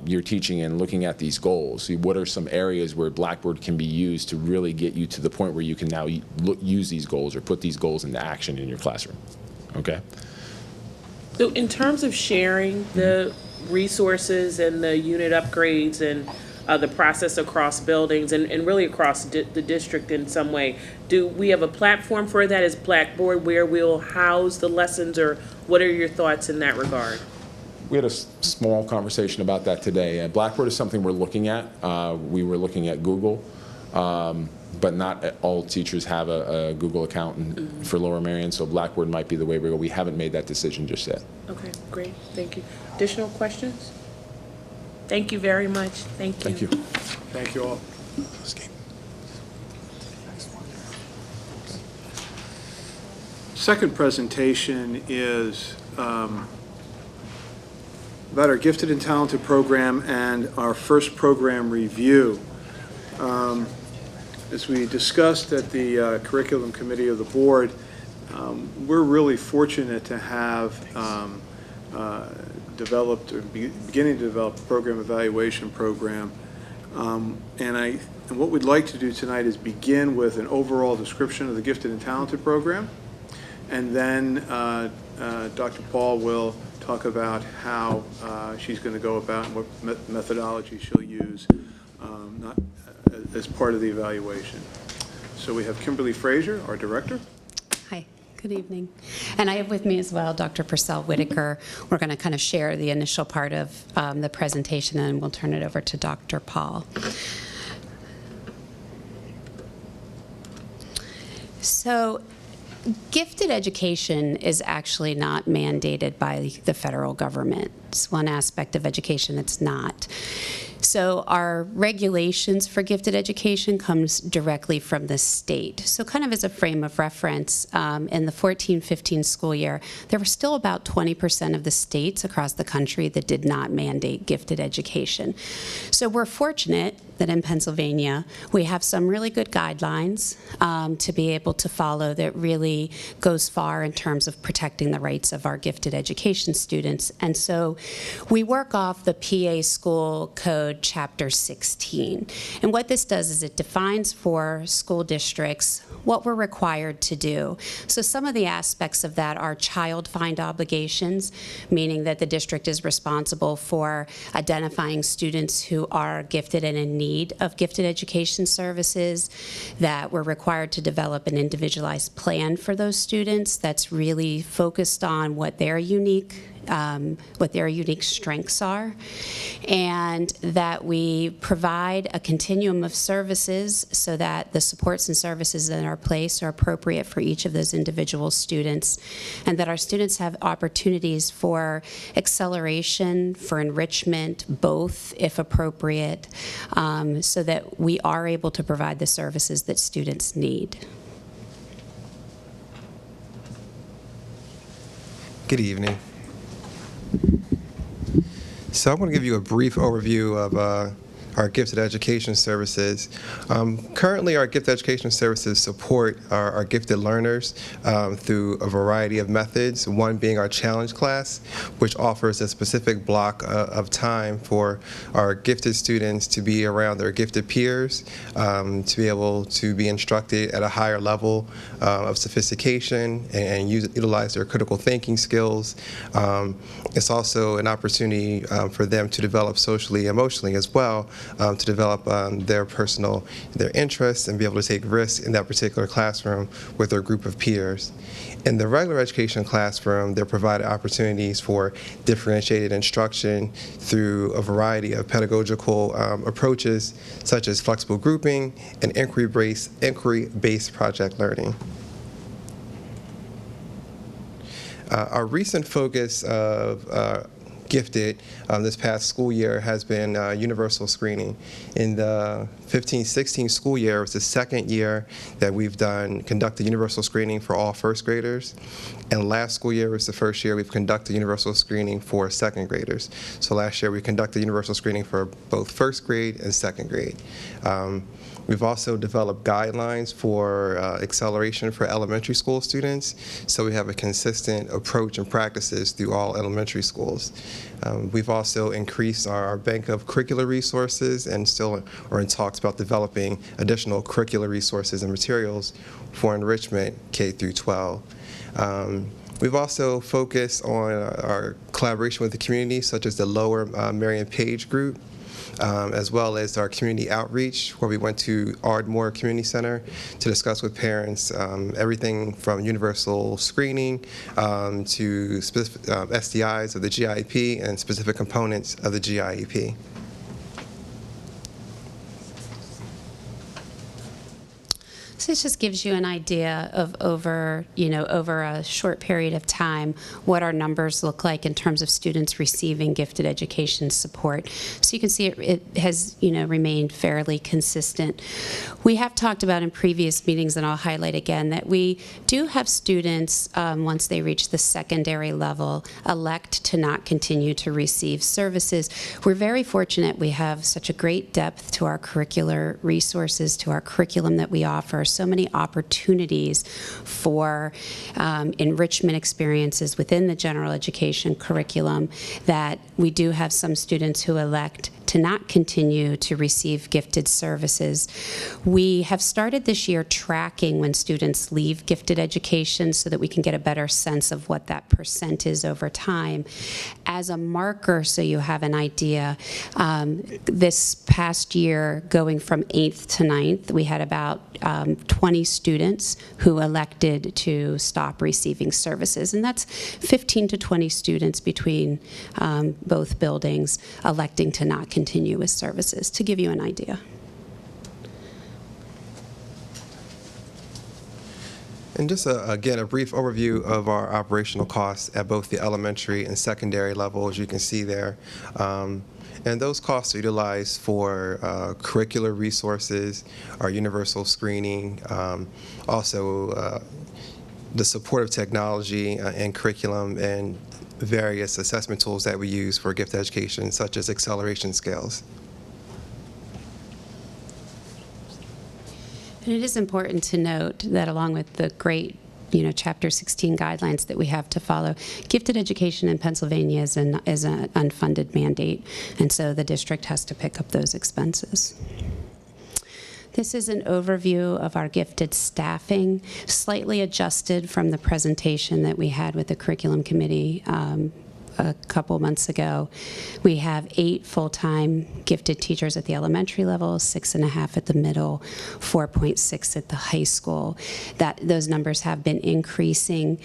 your teaching and looking at these goals. See, what are some areas where Blackboard can be used to really get you to the point where you can now use these goals or put these goals into action in your classroom, okay? So in terms of sharing the resources and the unit upgrades and the process across buildings and really across the district in some way, do we have a platform for that? Is Blackboard where we'll house the lessons, or what are your thoughts in that regard? We had a small conversation about that today. Blackboard is something we're looking at. We were looking at Google, but not all teachers have a Google account for Lower Merion, so Blackboard might be the way we go. We haven't made that decision just yet. Okay, great, thank you. Additional questions? Thank you very much. Thank you. Thank you. Thank you all. Second presentation is about our Gifted and Talented program and our first program review. As we discussed at the curriculum committee of the board, we're really fortunate to have developed or beginning to develop a program evaluation program. And what we'd like to do tonight is begin with an overall description of the Gifted and Talented program, and then Dr. Paul will talk about how she's going to go about and what methodology she'll use as part of the evaluation. So we have Kimberly Frazier, our director. Hi, good evening. And I have with me as well Dr. Purcell Whitaker. We're going to kind of share the initial part of the presentation, and we'll turn it over to Dr. Paul. So, gifted education is actually not mandated by the federal government. It's one aspect of education that's not. So our regulations for gifted education comes directly from the state. So kind of as a frame of reference, in the 14-15 school year, there were still about 20% of the states across the country that did not mandate gifted education. So we're fortunate that in Pennsylvania, we have some really good guidelines to be able to follow that really goes far in terms of protecting the rights of our gifted education students. And so we work off the PA School Code Chapter 16. And what this does is it defines for school districts what we're required to do. So some of the aspects of that are child find obligations, meaning that the district is responsible for identifying students who are gifted and in need of gifted education services, that we're required to develop an individualized plan for those students that's really focused on what their unique strengths are, and that we provide a continuum of services so that the supports and services in our place are appropriate for each of those individual students, and that our students have opportunities for acceleration, for enrichment, both if appropriate, so that we are able to provide the services that students need. Good evening. So I'm going to give you a brief overview of our gifted education services. Currently, our gifted education services support our gifted learners through a variety of methods, one being our challenge class, which offers a specific block of time for our gifted students to be around their gifted peers, to be able to be instructed at a higher level of sophistication and utilize their critical thinking skills. It's also an opportunity for them to develop socially, emotionally as well, to develop their interests and be able to take risks in that particular classroom with their group of peers. In the regular education classroom, they're provided opportunities for differentiated instruction through a variety of pedagogical approaches, such as flexible grouping and inquiry-based project learning. Our recent focus of gifted this past school year has been universal screening. In the 15-16 school year, it was the second year that we've conducted universal screening for all first graders. And last school year was the first year we've conducted universal screening for second graders. So last year we conducted universal screening for both first grade and second grade. We've also developed guidelines for acceleration for elementary school students, so we have a consistent approach and practices through all elementary schools. We've also increased our bank of curricular resources and still are in talks about developing additional curricular resources and materials for enrichment K through 12. We've also focused on our collaboration with the community, such as the Lower Marion Page group, as well as our community outreach, where we went to Ardmore Community Center to discuss with parents everything from universal screening to specific SDIs of the GIEP and specific components of the GIEP. So this just gives you an idea of over a short period of time what our numbers look like in terms of students receiving gifted education support. So you can see it has remained fairly consistent. We have talked about in previous meetings, and I'll highlight again, that we do have students, once they reach the secondary level, elect to not continue to receive services. We're very fortunate we have such a great depth to our curricular resources, to our curriculum that we offer. So so many opportunities for enrichment experiences within the general education curriculum that we do have some students who elect to not continue to receive gifted services. We have started this year tracking when students leave gifted education so that we can get a better sense of what that percent is over time. As a marker, so you have an idea, this past year, going from 8th to 9th, we had about 20 students who elected to stop receiving services, and that's 15 to 20 students between both buildings electing to not continue with services, to give you an idea. And just, again, a brief overview of our operational costs at both the elementary and secondary level, as you can see there. And those costs are utilized for curricular resources, our universal screening, also the supportive technology and curriculum, and various assessment tools that we use for gifted education, such as acceleration scales. And it is important to note that along with the great Chapter 16 guidelines that we have to follow, gifted education in Pennsylvania is an unfunded mandate, and so the district has to pick up those expenses. This is an overview of our gifted staffing, slightly adjusted from the presentation that we had with the curriculum committee a couple months ago. We have 8 full-time gifted teachers at the elementary level, 6.5 at the middle, 4.6 at the high school. Those numbers have been increasing.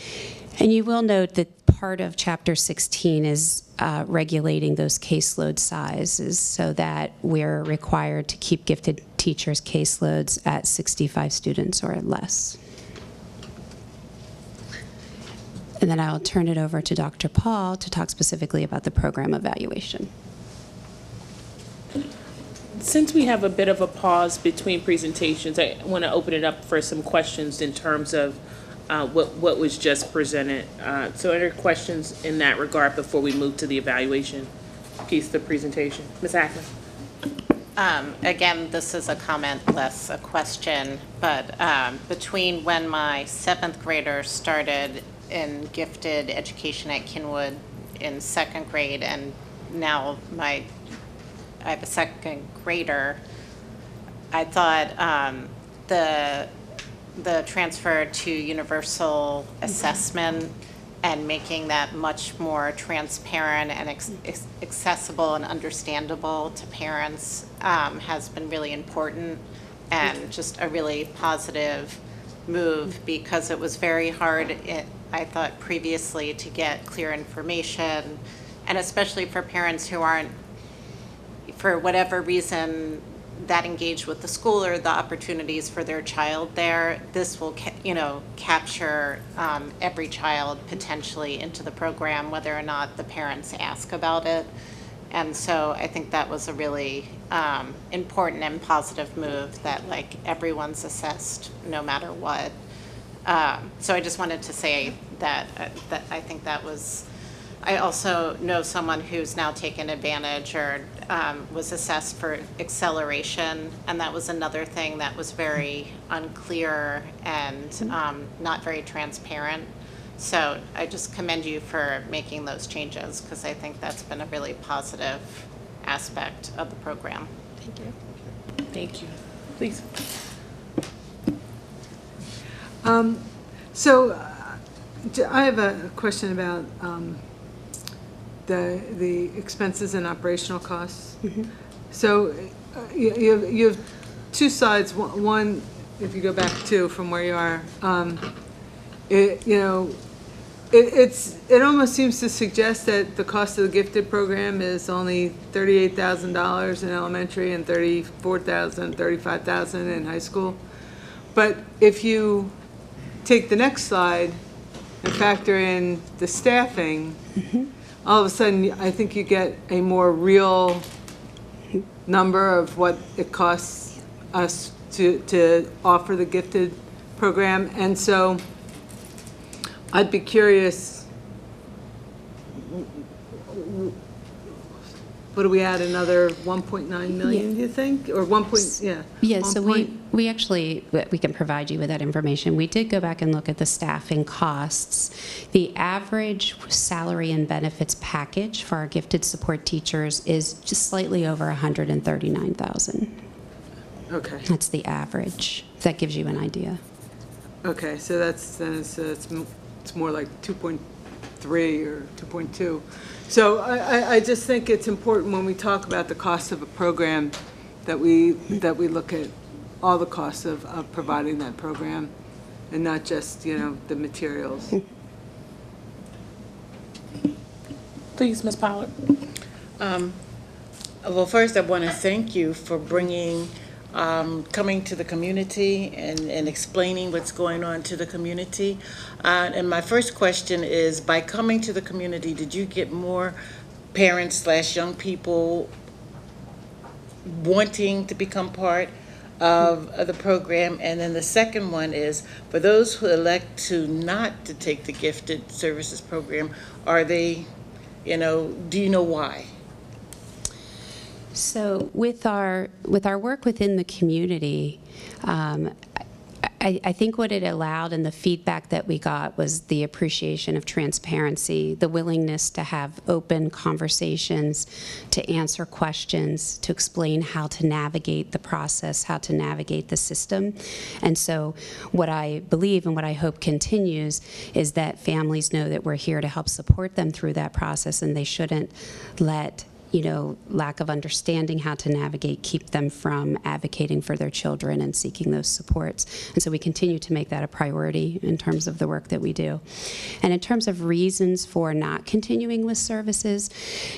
And you will note that part of Chapter 16 is regulating those caseload sizes so that we're required to keep gifted teachers' caseloads at 65 students or less. And then I'll turn it over to Dr. Paul to talk specifically about the program evaluation. Since we have a bit of a pause between presentations, I want to open it up for some questions in terms of what was just presented. So any questions in that regard before we move to the evaluation piece of the presentation? Ms. Ackman. Again, this is a comment, less a question, but between when my 7th grader started in gifted education at Kinwood in 2nd grade and now I have a 2nd grader, I thought the transfer to universal assessment and making that much more transparent and accessible and understandable to parents has been really important and just a really positive move, because it was very hard, I thought, previously to get clear information, and especially for parents who aren't, for whatever reason, that engaged with the school or the opportunities for their child there. This will, capture every child potentially into the program, whether or not the parents ask about it. And so I think that was a really important and positive move, that everyone's assessed no matter what. So I just wanted to say that I think that was. I also know someone who's now taken advantage or was assessed for acceleration, and that was another thing that was very unclear and not very transparent. So I just commend you for making those changes, because I think that's been a really positive aspect of the program. Thank you. Thank you. Please. So I have a question about the expenses and operational costs. Mm-hmm. So you have 2 sides. One, if you go back from where you are, it almost seems to suggest that the cost of the gifted program is only $38,000 in elementary and $35,000 in high school. But if you take the next slide and factor in the staffing, mm-hmm. all of a sudden I think you get a more real number of what it costs us to offer the gifted program. And so I'd be curious, what do we add, another 1.9 million, do you think? Or 1 point, yeah. Yeah, 1 so point- we actually, we can provide you with that information. We did go back and look at the staffing costs. The average salary and benefits package for our gifted support teachers is just slightly over $139,000. Okay, That's the average. If that gives you an idea. okay, so it's more like 2.3 or 2.2. So I just think it's important when we talk about the cost of a program that we look at all the costs of providing that program and not just, the materials. Please, Ms. Pollard. Well, first, I want to thank you for coming to the community and explaining what's going on to the community. And my first question is, by coming to the community, did you get more parents/young people wanting to become part of the program? And then the second one is, for those who elect not to take the gifted services program, are they, do you know why? So with our work within the community, I think what it allowed and the feedback that we got was the appreciation of transparency, the willingness to have open conversations, to answer questions, to explain how to navigate the process, how to navigate the system. And so what I believe and what I hope continues is that families know that we're here to help support them through that process, and they shouldn't let lack of understanding how to navigate keep them from advocating for their children and seeking those supports. And so we continue to make that a priority in terms of the work that we do. And in terms of reasons for not continuing with services,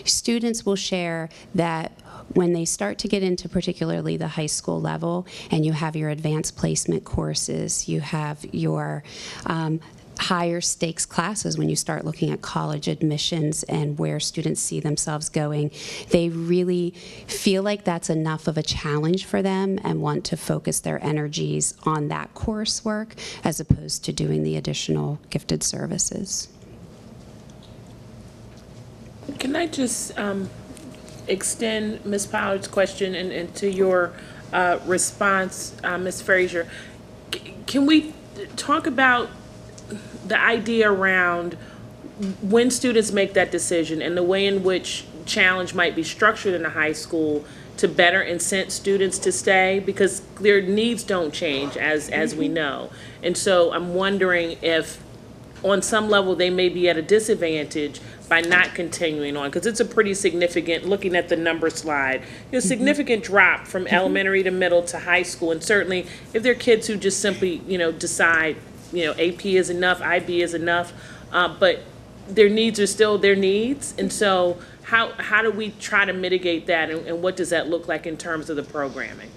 students will share that when they start to get into particularly the high school level and you have your advanced placement courses, you have your higher stakes classes, when you start looking at college admissions and where students see themselves going, they really feel like that's enough of a challenge for them and want to focus their energies on that coursework as opposed to doing the additional gifted services. Can I just extend Ms. Pollard's question and to your response, Ms. Frazier? Can we talk about the idea around when students make that decision and the way in which challenge might be structured in a high school to better incent students to stay, because their needs don't change as we know. And so I'm wondering if on some level they may be at a disadvantage by not continuing on, because it's a pretty significant, looking at the number slide, significant drop from elementary to middle to high school. And certainly if there are kids who just simply decide AP is enough, IB is enough, but their needs are still their needs. And so how do we try to mitigate that, and what does that look like in terms of the programming?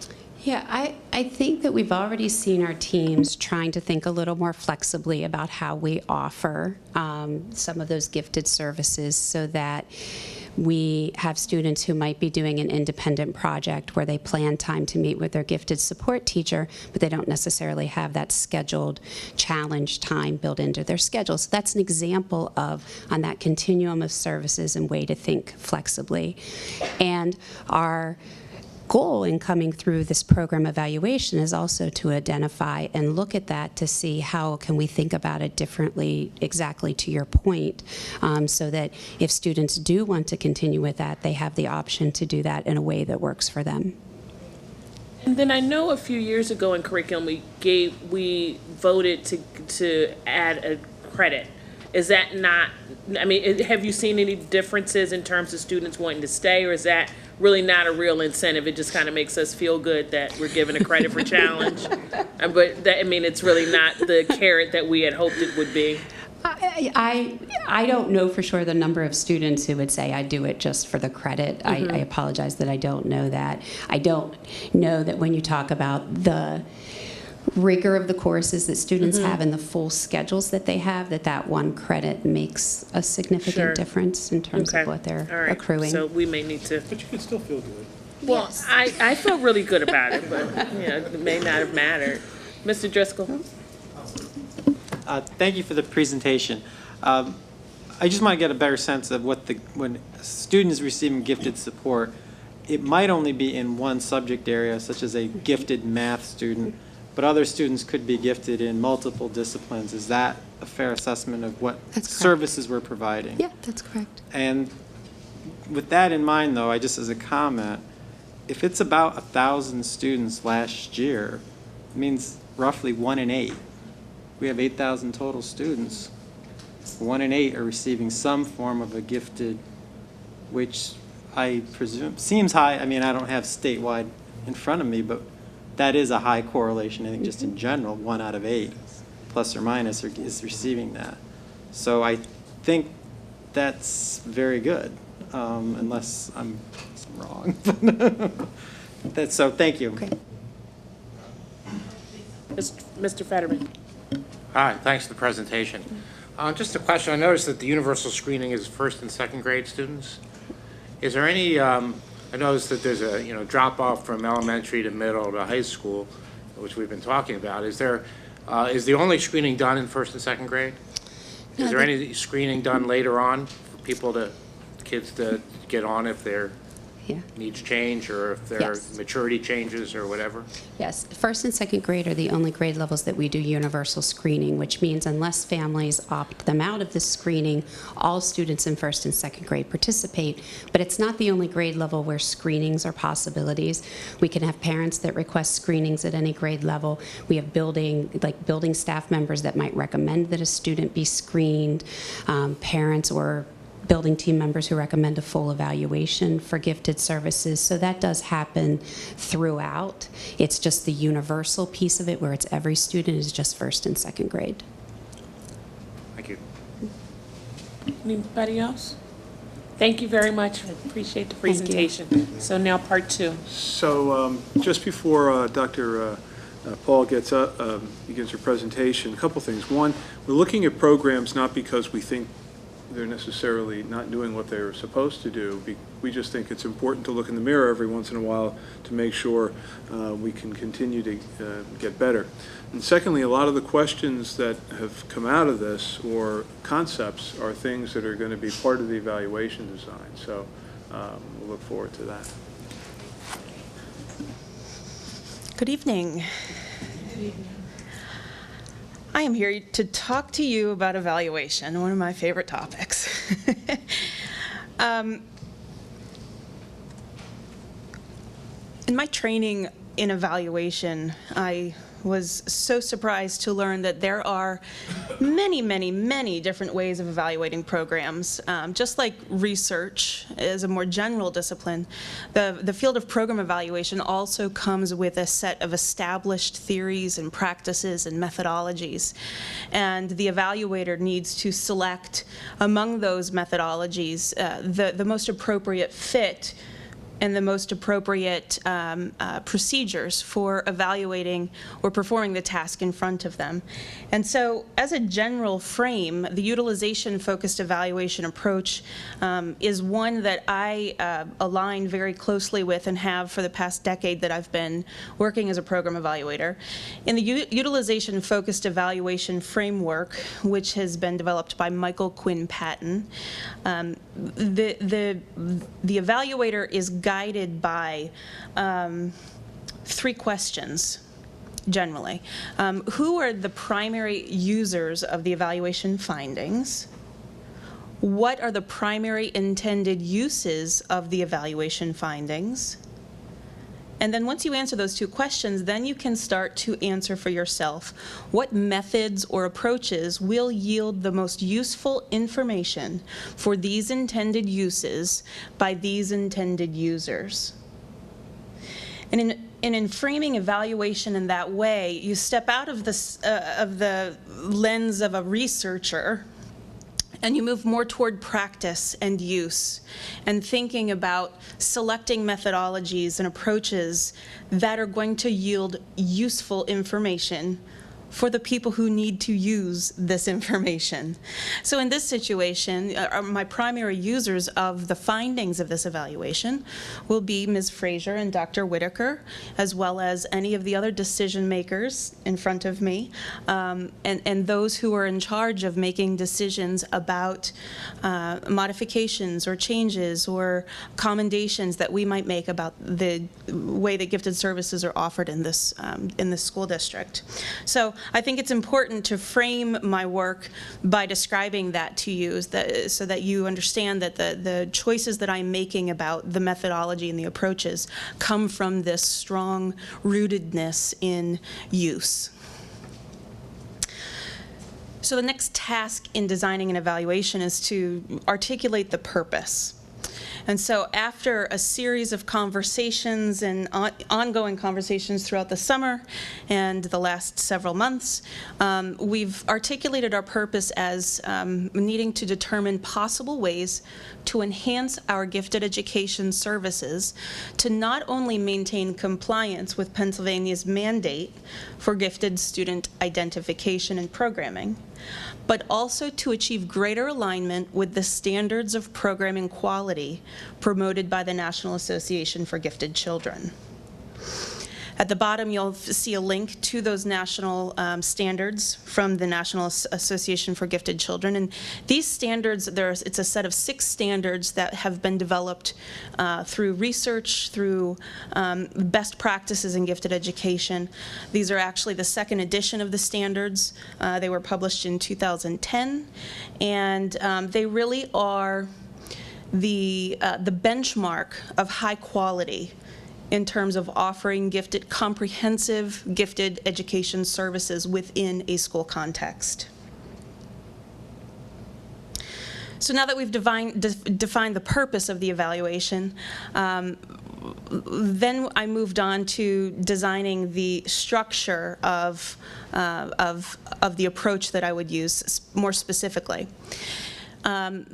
Yeah, I think that we've already seen our teams trying to think a little more flexibly about how we offer some of those gifted services so that we have students who might be doing an independent project where they plan time to meet with their gifted support teacher, but they don't necessarily have that scheduled challenge time built into their schedule. So that's an example of, on that continuum of services, and way to think flexibly. And our goal in coming through this program evaluation is also to identify and look at that to see how can we think about it differently, exactly to your point, so that if students do want to continue with that, they have the option to do that in a way that works for them. And then I know a few years ago in curriculum we voted to add a credit. Is that not, I mean, have you seen any differences in terms of students wanting to stay, or is that really not a real incentive? It just kind of makes us feel good that we're given a credit for challenge. But that, I mean, it's really not the carrot that we had hoped it would be. I don't know for sure the number of students who would say I do it just for the credit. I apologize that I don't know that. I don't know that when you talk about the rigor of the courses that students have and the full schedules that they have, that one credit makes a significant difference in terms of what they're accruing. So we may need to. But you can still feel good. Well, yes. I felt really good about it, but it may not have mattered. Mr. Driscoll. Thank you for the presentation. I just want to get a better sense of when a student is receiving gifted support, it might only be in one subject area, such as a gifted math student, but other students could be gifted in multiple disciplines. Is that a fair assessment of what That's correct. services we're providing? Yeah, that's correct. And with that in mind, though, just as a comment, if it's about 1,000 students last year, it means roughly 1 in 8. We have 8,000 total students. 1 in 8 are receiving some form of a gifted, which I presume seems high. I mean, I don't have statewide in front of me, but that is a high correlation. I think just in general, 1 out of 8, plus or minus, is receiving that. So I think that's very good, unless I'm wrong. So thank you. Okay. Mr. Fetterman. Hi, thanks for the presentation. Just a question. I noticed that the universal screening is first and second grade students. Is there any, I noticed that there's a, drop off from elementary to middle to high school, which we've been talking about. Is the only screening done in first and second grade? No, Is there any screening done later on for kids to get on if their Yeah. needs change or if their Yes. maturity changes or whatever? Yes, first and second grade are the only grade levels that we do universal screening, which means unless families opt them out of this screening, all students in first and second grade participate. But it's not the only grade level where screenings are possibilities. We can have parents that request screenings at any grade level. We have building staff members that might recommend that a student be screened, parents or building team members who recommend a full evaluation for gifted services. So that does happen throughout. It's just the universal piece of it where it's every student is just first and second grade. Thank you. Anybody else? Thank you very much. I appreciate the presentation. So now part 2. So just before Dr. Paul begins her presentation, a couple things. One, we're looking at programs not because we think they're necessarily not doing what they're supposed to do. We just think it's important to look in the mirror every once in a while to make sure we can continue to get better. And secondly, a lot of the questions that have come out of this or concepts are things that are going to be part of the evaluation design. So we'll look forward to that. Good evening. I am here to talk to you about evaluation, one of my favorite topics. In my training in evaluation, I was so surprised to learn that there are many, many, many different ways of evaluating programs. Just like research is a more general discipline, the field of program evaluation also comes with a set of established theories and practices and methodologies. And the evaluator needs to select among those methodologies the most appropriate fit and the most appropriate procedures for evaluating or performing the task in front of them. And so, as a general frame, the utilization-focused evaluation approach is one that I align very closely with and have for the past decade that I've been working as a program evaluator. In the utilization-focused evaluation framework, which has been developed by Michael Quinn Patton, the evaluator is guided by 3 questions, generally. Who are the primary users of the evaluation findings? What are the primary intended uses of the evaluation findings? And then once you answer those 2 questions, then you can start to answer for yourself what methods or approaches will yield the most useful information for these intended uses by these intended users. And in framing evaluation in that way, you step out of the lens of a researcher and you move more toward practice and use and thinking about selecting methodologies and approaches that are going to yield useful information for the people who need to use this information. So in this situation, my primary users of the findings of this evaluation will be Ms. Fraser and Dr. Whitaker, as well as any of the other decision makers in front of me, and those who are in charge of making decisions about modifications or changes or commendations that we might make about the way that gifted services are offered in this school district. So I think it's important to frame my work by describing that to you, so that you understand that the choices that I'm making about the methodology and the approaches come from this strong rootedness in use. So the next task in designing an evaluation is to articulate the purpose. And so after a series of conversations and ongoing conversations throughout the summer and the last several months, we've articulated our purpose as needing to determine possible ways to enhance our gifted education services to not only maintain compliance with Pennsylvania's mandate for gifted student identification and programming, but also to achieve greater alignment with the standards of programming quality promoted by the National Association for Gifted Children. At the bottom, you'll see a link to those national standards from the National Association for Gifted Children. And these standards, it's a set of 6 standards that have been developed through research, through best practices in gifted education. These are actually the 2nd edition of the standards. They were published in 2010, and they really are the benchmark of high quality in terms of offering comprehensive gifted education services within a school context. So now that we've defined the purpose of the evaluation, then I moved on to designing the structure of the approach that I would use more specifically. In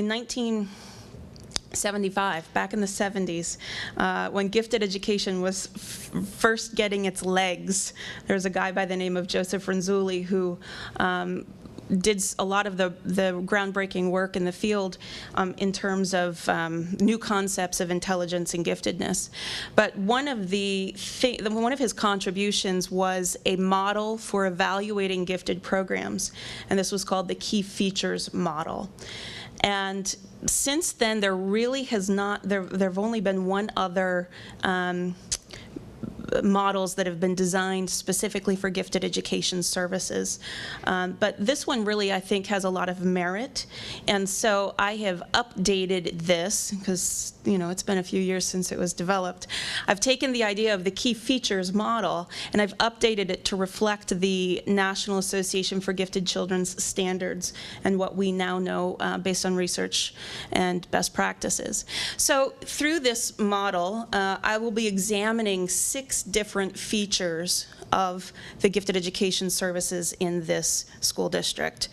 1975, back in the 70s, when gifted education was first getting its legs, there was a guy by the name of Joseph Renzulli who did a lot of the groundbreaking work in the field in terms of new concepts of intelligence and giftedness. But one of his contributions was a model for evaluating gifted programs, and this was called the Key Features Model. And since then, there really has not, there have only been one other models that have been designed specifically for gifted education services. But this one really, I think, has a lot of merit. And so I have updated this, because it's been a few years since it was developed. I've taken the idea of the key features model, and I've updated it to reflect the National Association for Gifted Children's standards and what we now know based on research and best practices. So through this model, I will be examining 6 different features of the gifted education services in this school district.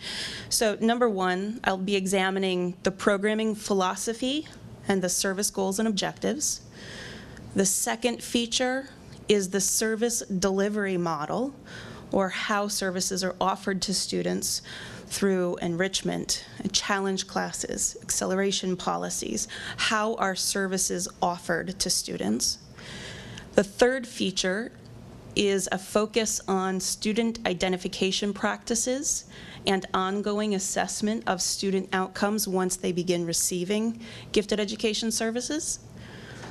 So number 1, I'll be examining the programming philosophy and the service goals and objectives. The second feature is the service delivery model, or how services are offered to students through enrichment, challenge classes, acceleration policies, how are services offered to students. The third feature is a focus on student identification practices and ongoing assessment of student outcomes once they begin receiving gifted education services.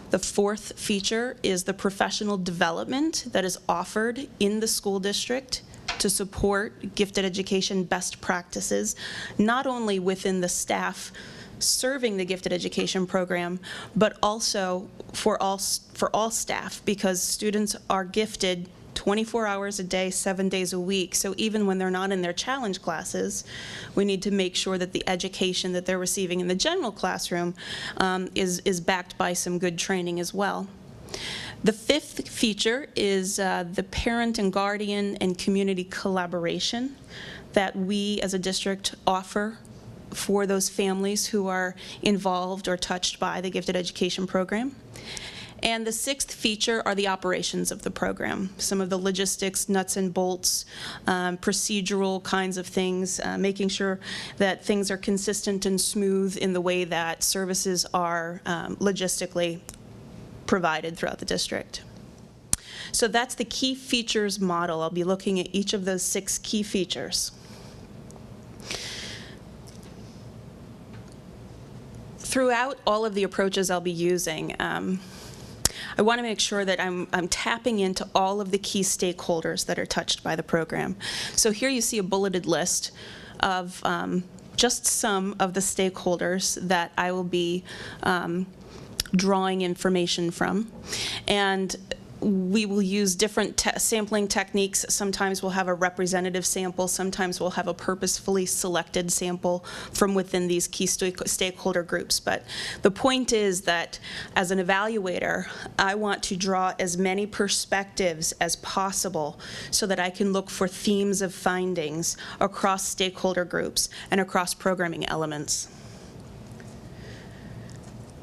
The fourth feature is the professional development that is offered in the school district to support gifted education best practices, not only within the staff serving the gifted education program, but also for all staff, because students are gifted 24 hours a day, 7 days a week. So even when they're not in their challenge classes, we need to make sure that the education that they're receiving in the general classroom is backed by some good training as well. The fifth feature is the parent and guardian and community collaboration that we as a district offer for those families who are involved or touched by the gifted education program. And the sixth feature are the operations of the program, some of the logistics, nuts and bolts, procedural kinds of things, making sure that things are consistent and smooth in the way that services are logistically provided throughout the district. So that's the key features model. I'll be looking at each of those 6 key features. Throughout all of the approaches I'll be using, I want to make sure that I'm tapping into all of the key stakeholders that are touched by the program. So here you see a bulleted list of just some of the stakeholders that I will be drawing information from. And we will use different sampling techniques. Sometimes we'll have a representative sample. Sometimes we'll have a purposefully selected sample from within these key stakeholder groups. But the point is that as an evaluator, I want to draw as many perspectives as possible so that I can look for themes of findings across stakeholder groups and across programming elements.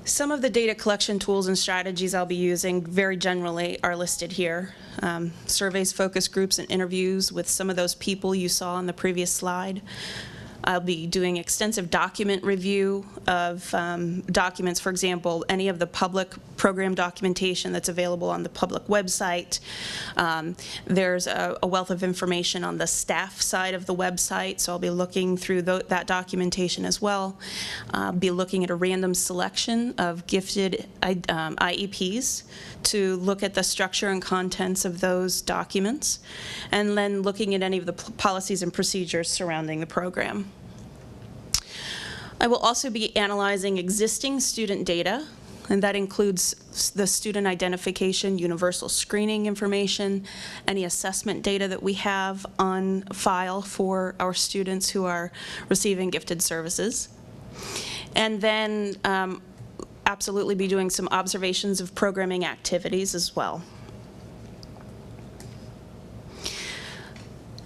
Some of the data collection tools and strategies I'll be using very generally are listed here. Surveys, focus groups, and interviews with some of those people you saw on the previous slide. I'll be doing extensive document review of documents, for example, any of the public program documentation that's available on the public website. There's a wealth of information on the staff side of the website, so I'll be looking through that documentation as well. Be looking at a random selection of gifted IEPs to look at the structure and contents of those documents, and then looking at any of the policies and procedures surrounding the program. I will also be analyzing existing student data, and that includes the student identification, universal screening information, any assessment data that we have on file for our students who are receiving gifted services. And then absolutely be doing some observations of programming activities as well.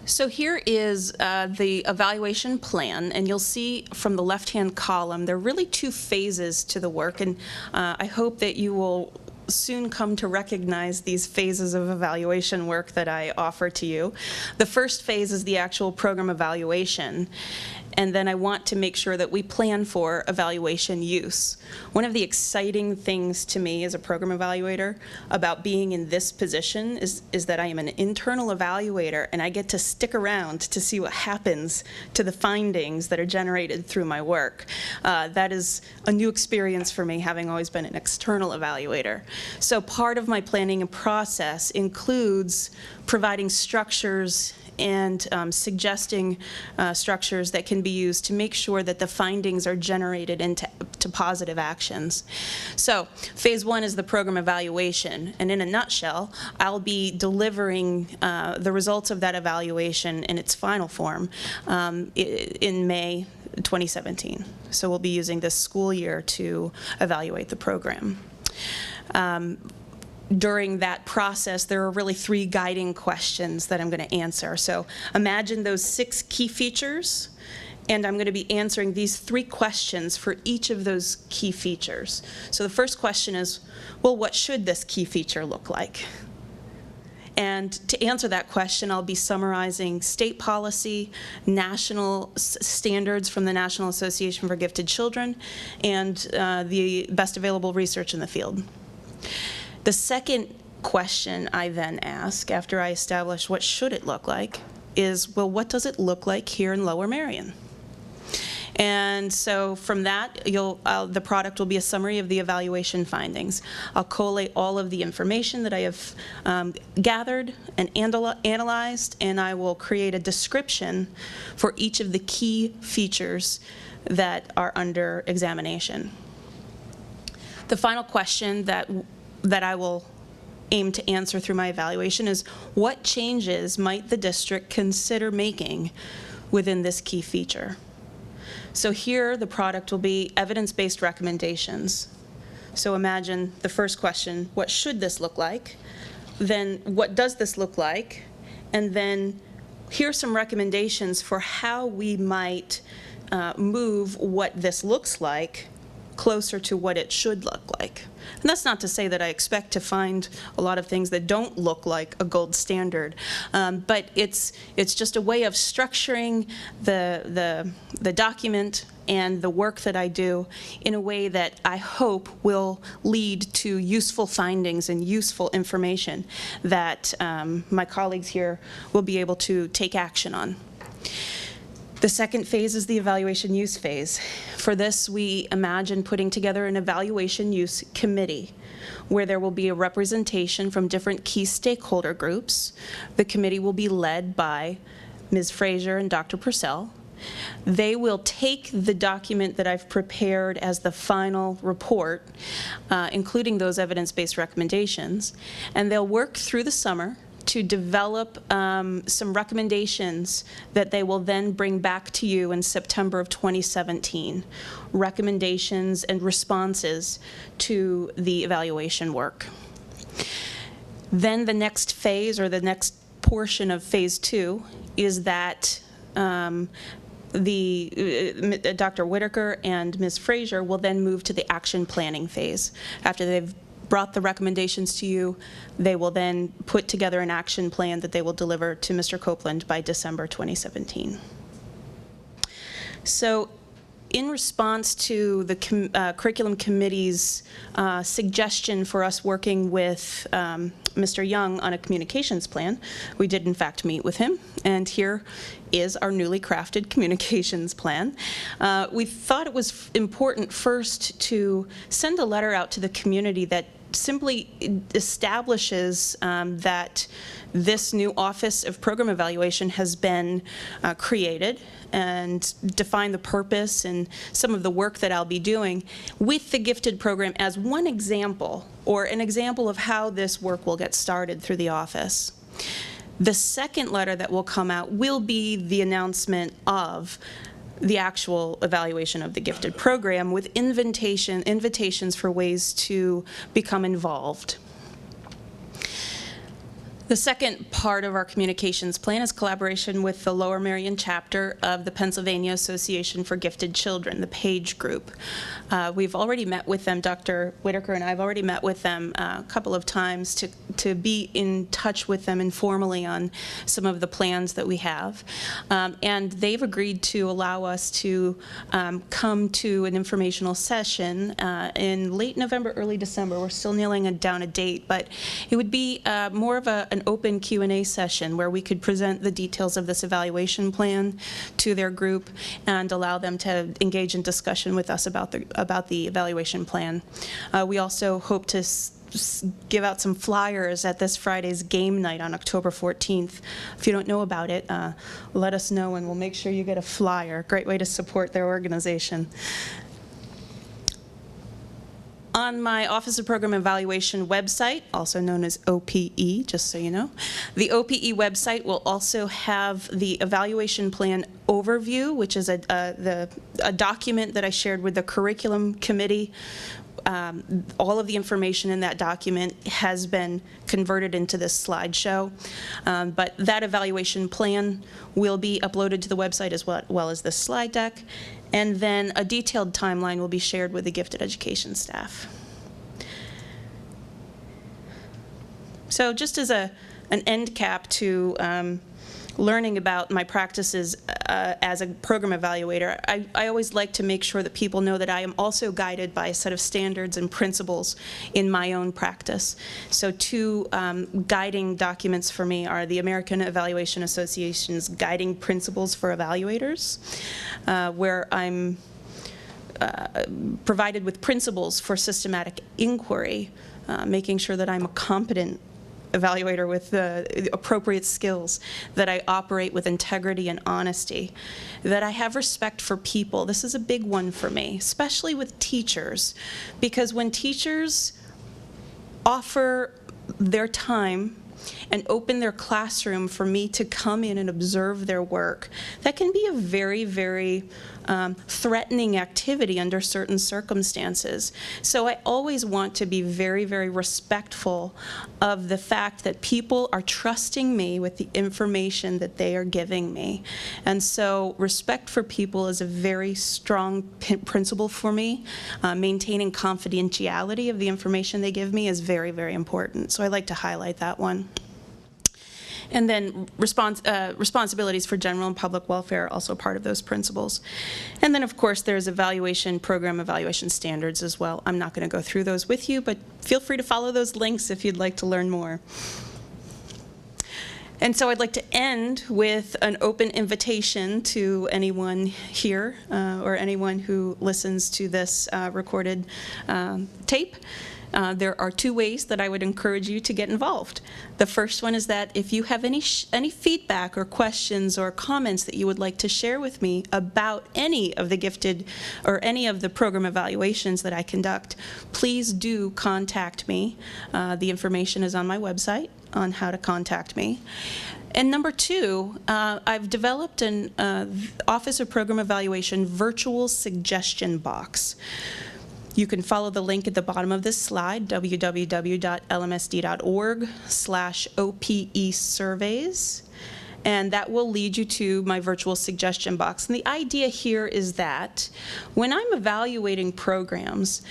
So here is the evaluation plan, and you'll see from the left-hand column, there are really 2 phases to the work, and I hope that you will soon come to recognize these phases of evaluation work that I offer to you. The first phase is the actual program evaluation, and then I want to make sure that we plan for evaluation use. One of the exciting things to me as a program evaluator about being in this position is that I am an internal evaluator, and I get to stick around to see what happens to the findings that are generated through my work. That is a new experience for me, having always been an external evaluator. So part of my planning process includes providing structures and suggesting structures that can be used to make sure that the findings are generated into positive actions. So phase 1 is the program evaluation, and in a nutshell, I'll be delivering the results of that evaluation in its final form in May 2017. So we'll be using this school year to evaluate the program. During that process, there are really 3 guiding questions that I'm going to answer. So imagine those 6 key features, and I'm going to be answering these 3 questions for each of those key features. So the first question is, well, what should this key feature look like? And to answer that question, I'll be summarizing state policy, national standards from the National Association for Gifted Children, and the best available research in the field. The second question I then ask, after I establish what should it look like, is, well, what does it look like here in Lower Merion? And so from that, the product will be a summary of the evaluation findings. I'll collate all of the information that I have gathered and analyzed, and I will create a description for each of the key features that are under examination. The final question that I will aim to answer through my evaluation is, what changes might the district consider making within this key feature? So here the product will be evidence-based recommendations. So imagine the first question, what should this look like? Then what does this look like? And then here are some recommendations for how we might move what this looks like closer to what it should look like. And that's not to say that I expect to find a lot of things that don't look like a gold standard, but it's just a way of structuring the document and the work that I do in a way that I hope will lead to useful findings and useful information that my colleagues here will be able to take action on. The second phase is the evaluation use phase. For this, we imagine putting together an evaluation use committee where there will be a representation from different key stakeholder groups. The committee will be led by Ms. Fraser and Dr. Purcell. They will take the document that I've prepared as the final report, including those evidence-based recommendations, and they'll work through the summer to develop some recommendations that they will then bring back to you in September of 2017, recommendations and responses to the evaluation work. Then the next phase, or the next portion of phase 2, is that Dr. Whitaker and Ms. Fraser will then move to the action planning phase. After they've brought the recommendations to you, they will then put together an action plan that they will deliver to Mr. Copeland by December 2017. So in response to the curriculum committee's suggestion for us working with Mr. Young on a communications plan, we did in fact meet with him, and here is our newly crafted communications plan. We thought it was important first to send a letter out to the community that simply establishes that this new Office of Program Evaluation has been created, and define the purpose and some of the work that I'll be doing with the gifted program as one example, or an example of how this work will get started through the office. The second letter that will come out will be the announcement of the actual evaluation of the gifted program with invitations for ways to become involved. The second part of our communications plan is collaboration with the Lower Merion chapter of the Pennsylvania Association for Gifted Children, the PAGE group. We've already met with them, Dr. Whitaker and I have already met with them a couple of times to be in touch with them informally on some of the plans that we have. And they've agreed to allow us to come to an informational session in late November, early December. We're still nailing down a date, but it would be more of an open Q&A session where we could present the details of this evaluation plan to their group and allow them to engage in discussion with us about the evaluation plan. We also hope to give out some flyers at this Friday's game night on October 14th. If you don't know about it, let us know and we'll make sure you get a flyer. Great way to support their organization. On my Office of Program Evaluation website, also known as OPE, just so you know, the OPE website will also have the evaluation plan overview, which is a document that I shared with the curriculum committee. All of the information in that document has been converted into this slideshow, but that evaluation plan will be uploaded to the website as well as this slide deck, and then a detailed timeline will be shared with the gifted education staff. So just as an end cap to learning about my practices as a program evaluator, I always like to make sure that people know that I am also guided by a set of standards and principles in my own practice. So two guiding documents for me are the American Evaluation Association's Guiding Principles for Evaluators, where I'm provided with principles for systematic inquiry, making sure that I'm a competent evaluator with the appropriate skills, that I operate with integrity and honesty, that I have respect for people. This is a big one for me, especially with teachers, because when teachers offer their time and open their classroom for me to come in and observe their work, that can be a very, very threatening activity under certain circumstances. So I always want to be very, very respectful of the fact that people are trusting me with the information that they are giving me. And so respect for people is a very strong principle for me. Maintaining confidentiality of the information they give me is very, very important. So I like to highlight that one. And then responsibilities for general and public welfare are also part of those principles. And then, of course, there's program evaluation standards as well. I'm not going to go through those with you, but feel free to follow those links if you'd like to learn more. And so I'd like to end with an open invitation to anyone here or anyone who listens to this recorded tape. There are two ways that I would encourage you to get involved. The first one is that if you have any feedback or questions or comments that you would like to share with me about any of the gifted or any of the program evaluations that I conduct, please do contact me. The information is on my website on how to contact me. And number two, I've developed an Office of Program Evaluation virtual suggestion box. You can follow the link at the bottom of this slide, www.lmsd.org/OPE surveys, and that will lead you to my virtual suggestion box. And the idea here is that when I'm evaluating programs,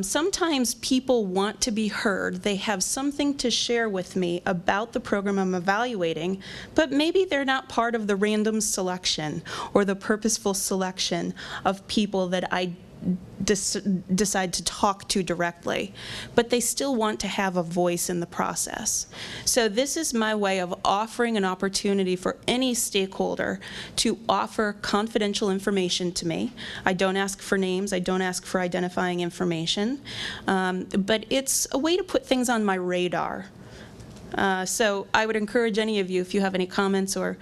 sometimes people want to be heard. They have something to share with me about the program I'm evaluating, but maybe they're not part of the random selection or the purposeful selection of people that I decide to talk to directly, but they still want to have a voice in the process. So this is my way of offering an opportunity for any stakeholder to offer confidential information to me. I don't ask for names, I don't ask for identifying information, but it's a way to put things on my radar. So I would encourage any of you, if you have any comments or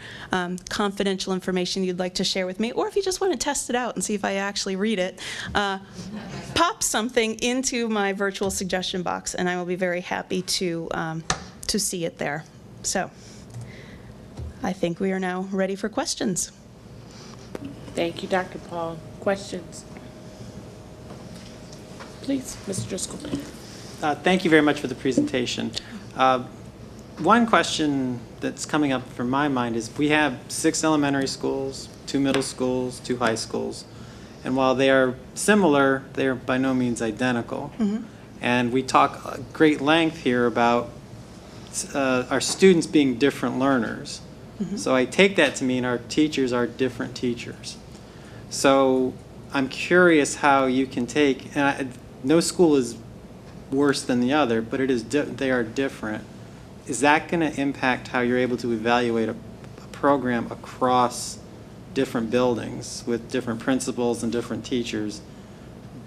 confidential information you'd like to share with me, or if you just want to test it out and see if I actually read it, pop something into my virtual suggestion box, and I will be very happy to see it there. So I think we are now ready for questions. Thank you, Dr. Paul. Questions? Please, Mr. Driscoll. Thank you very much for the presentation. One question that's coming up from my mind is we have 6 elementary schools, 2 middle schools, 2 high schools, and while they are similar, they are by no means identical. Mm-hmm. And we talk at great length here about our students being different learners. Mm-hmm. So I take that to mean our teachers are different teachers. So I'm curious how you can take, no school is worse than the other, but they are different. Is that going to impact how you're able to evaluate a program across different buildings with different principals and different teachers,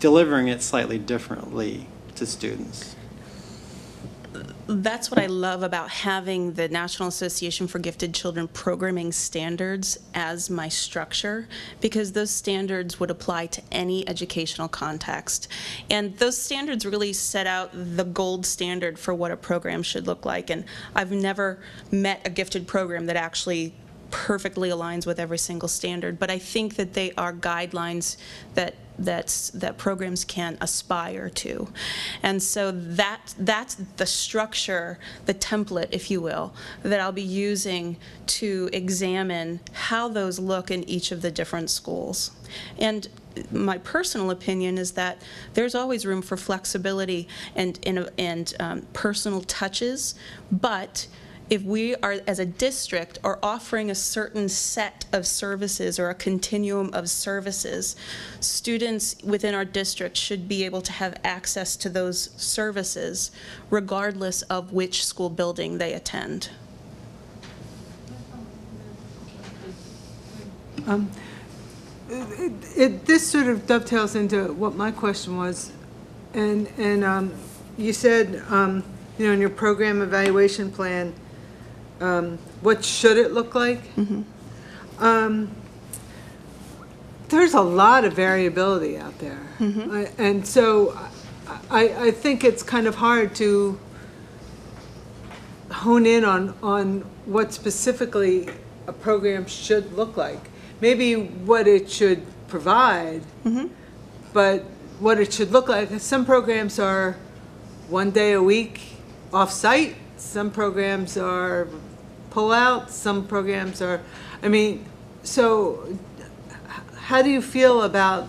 delivering it slightly differently to students? That's what I love about having the National Association for Gifted Children programming standards as my structure, because those standards would apply to any educational context. And those standards really set out the gold standard for what a program should look like. And I've never met a gifted program that actually perfectly aligns with every single standard, but I think that they are guidelines that programs can aspire to. And so that's the structure, the template, if you will, that I'll be using to examine how those look in each of the different schools. And my personal opinion is that there's always room for flexibility and personal touches, but if we are, as a district, are offering a certain set of services or a continuum of services, students within our district should be able to have access to those services regardless of which school building they attend. This sort of dovetails into what my question was, and you said, in your program evaluation plan, what should it look like? Mm-hmm. There's a lot of variability out there. Mm-hmm. And so I think it's kind of hard to hone in on what specifically a program should look like. Maybe what it should provide, but what it should look like. Some programs are 1 day a week off-site, some programs are pull-out, some programs are, I mean, so how do you feel about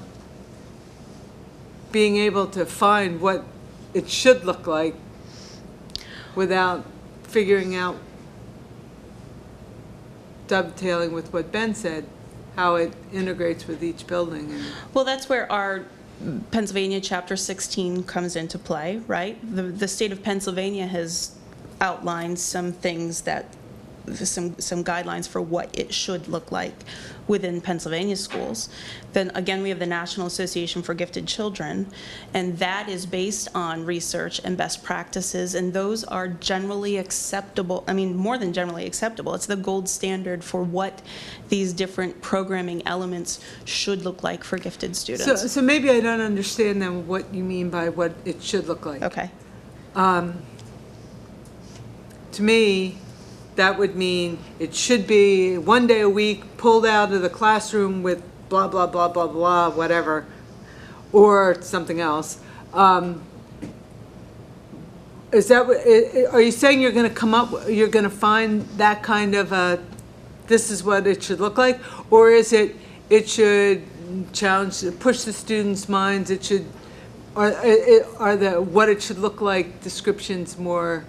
being able to find what it should look like without figuring out, dovetailing with what Ben said, how it integrates with each building? Well, that's where our Pennsylvania Chapter 16 comes into play, right? The state of Pennsylvania has outlined some things that, some guidelines for what it should look like within Pennsylvania schools. Then again, we have the National Association for Gifted Children, and that is based on research and best practices, and those are generally acceptable. I mean, more than generally acceptable. It's the gold standard for what these different programming elements should look like for gifted students. So maybe I don't understand then what you mean by what it should look like. Okay. To me, that would mean it should be 1 day a week pulled out of the classroom with blah, blah, blah, blah, blah, whatever, or something else. Is that, are you saying you're going to come up, you're going to find that kind of a, this is what it should look like? Or is it should challenge, push the students' minds, it should, are the, what it should look like descriptions more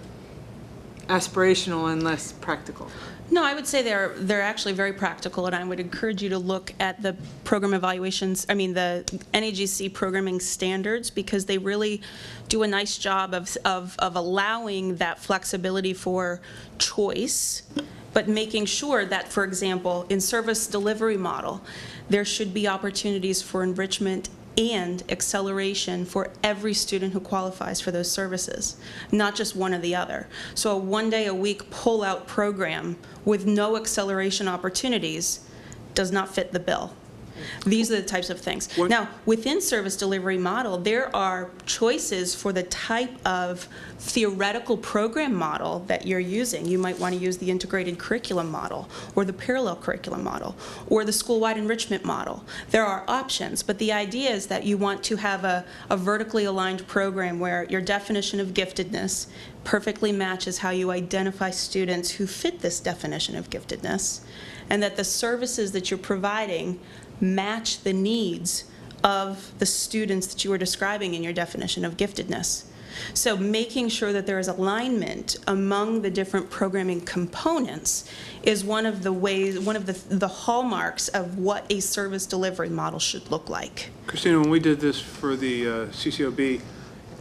aspirational and less practical? No, I would say they're actually very practical, and I would encourage you to look at the program evaluations, I mean, the NAGC programming standards, because they really do a nice job of allowing that flexibility for choice, but making sure that, for example, in service delivery model, there should be opportunities for enrichment and acceleration for every student who qualifies for those services, not just one or the other. So a 1 day a week pull-out program with no acceleration opportunities does not fit the bill. These are the types of things. Now, within service delivery model, there are choices for the type of theoretical program model that you're using. You might want to use the integrated curriculum model, or the parallel curriculum model, or the school-wide enrichment model. There are options, but the idea is that you want to have a vertically aligned program where your definition of giftedness perfectly matches how you identify students who fit this definition of giftedness, and that the services that you're providing match the needs of the students that you were describing in your definition of giftedness. So making sure that there is alignment among the different programming components is one of the ways, one of the hallmarks of what a service delivery model should look like. Christina, when we did this for the CCOB,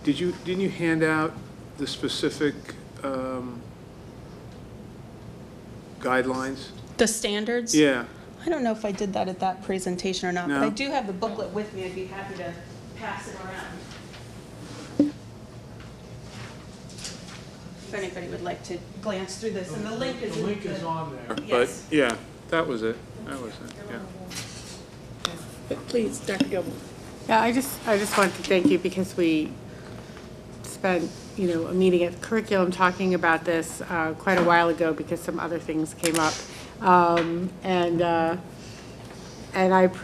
didn't you hand out the specific guidelines? The standards? Yeah. I don't know if I did that at that presentation or not, No. but I do have the booklet with me. I'd be happy to pass it around. If anybody would like to glance through this, and the link is in the, on there. Yes. But, yeah, that was it. That was it, yeah. Please, Dr. Gilbert. Yeah, I just wanted to thank you because we spent, a meeting at curriculum talking about this quite a while ago because some other things came up. And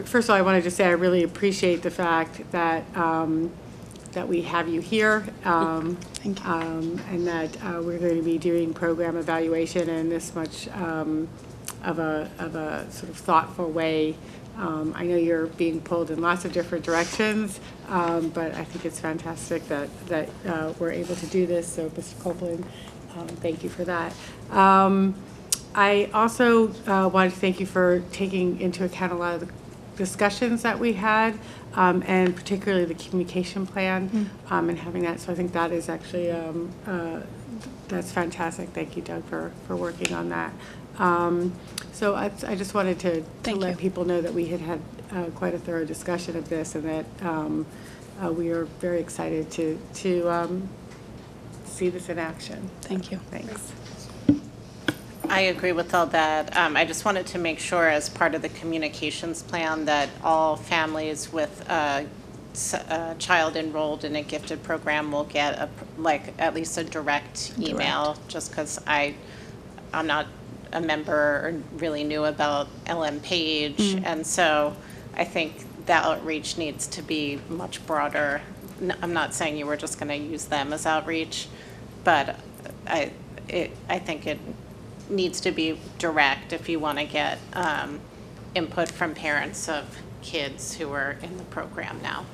first of all, I wanted to say I really appreciate the fact that that we have you here, Thank you. and that we're going to be doing program evaluation in this much of a sort of thoughtful way. I know you're being pulled in lots of different directions, but I think it's fantastic that we're able to do this. So, Mr. Copeland, thank you for that. I also wanted to thank you for taking into account a lot of the discussions that we had, and particularly the communication plan, and having that. So I think that is actually, that's fantastic. Thank you, Doug, for working on that. So I just wanted to let people know that we had quite a thorough discussion of this, and that we are very excited to see this in action. Thank you. Thanks. I agree with all that. I just wanted to make sure as part of the communications plan that all families with child enrolled in a gifted program will get at least a direct email, just because I'm not a member or really knew about LM Page, and so I think that outreach needs to be much broader. I'm not saying you were just going to use them as outreach, but I think it needs to be direct if you want to get input from parents of kids who are in the program now.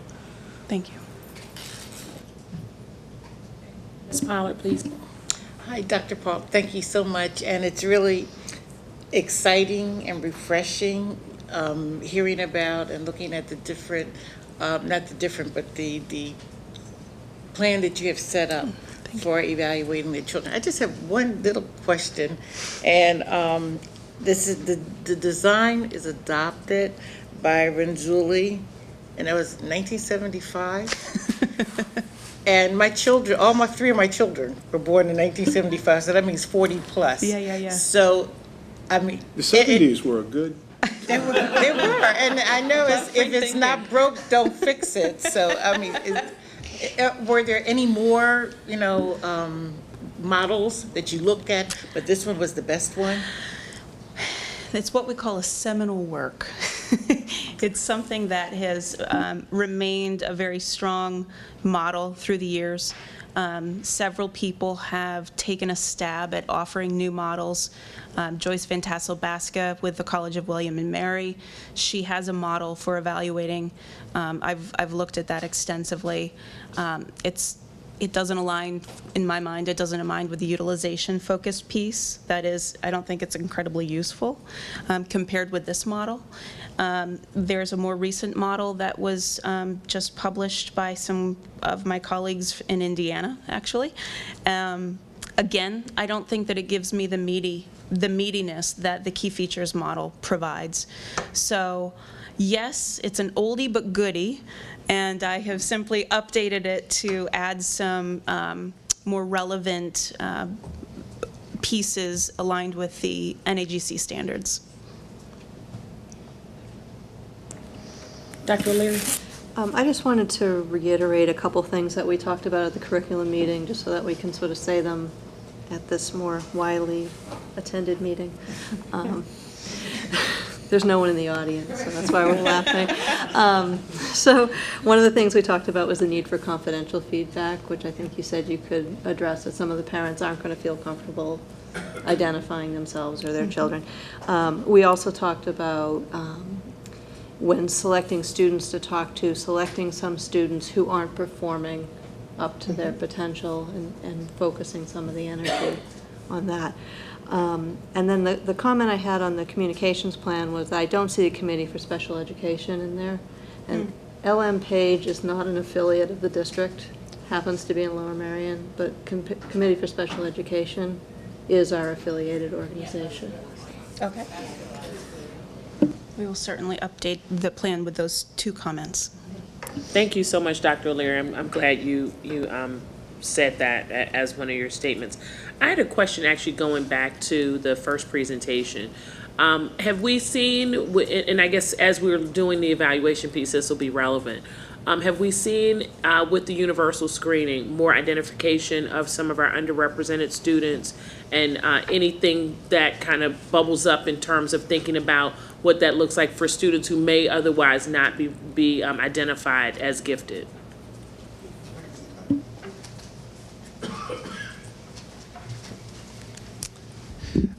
Thank you. Ms. Pollard, please. Hi, Dr. Paul. Thank you so much. And it's really exciting and refreshing hearing about and looking at the different, not the different, but the plan that you have set up for evaluating the children. I just have one little question. And this is the design is adopted by Renzulli, and it was 1975. And my children, three of my children were born in 1975, so that means 40 plus. Yeah. So, I mean. The 70s were a good. They were, and I know if it's not broke, don't fix it. So, I mean, were there any more, models that you looked at, but this one was the best one? It's what we call a seminal work. It's something that has remained a very strong model through the years. Several people have taken a stab at offering new models. Joyce Van Tassel-Basca with the College of William and Mary, she has a model for evaluating. I've looked at that extensively. It doesn't align, in my mind, it doesn't align with the utilization-focused piece. That is, I don't think it's incredibly useful compared with this model. There's a more recent model that was just published by some of my colleagues in Indiana, actually. Again, I don't think that it gives me the meatiness that the key features model provides. So, yes, it's an oldie but goodie, and I have simply updated it to add some more relevant pieces aligned with the NAGC standards. Dr. O'Leary? I just wanted to reiterate a couple things that we talked about at the curriculum meeting, just so that we can sort of say them at this more widely attended meeting. There's no one in the audience, so that's why we're laughing. So one of the things we talked about was the need for confidential feedback, which I think you said you could address, that some of the parents aren't going to feel comfortable identifying themselves or their children. We also talked about when selecting students to talk to, selecting some students who aren't performing up to their potential and focusing some of the energy on that. And then the comment I had on the communications plan was I don't see a committee for special education in there. And LM Page is not an affiliate of the district, happens to be in Lower Merion, but Committee for Special Education is our affiliated organization. Okay. We will certainly update the plan with those two comments. Thank you so much, Dr. O'Leary. I'm glad you said that as one of your statements. I had a question actually going back to the first presentation. Have we seen, and I guess as we're doing the evaluation piece, this will be relevant. Have we seen with the universal screening more identification of some of our underrepresented students and anything that kind of bubbles up in terms of thinking about what that looks like for students who may otherwise not be identified as gifted?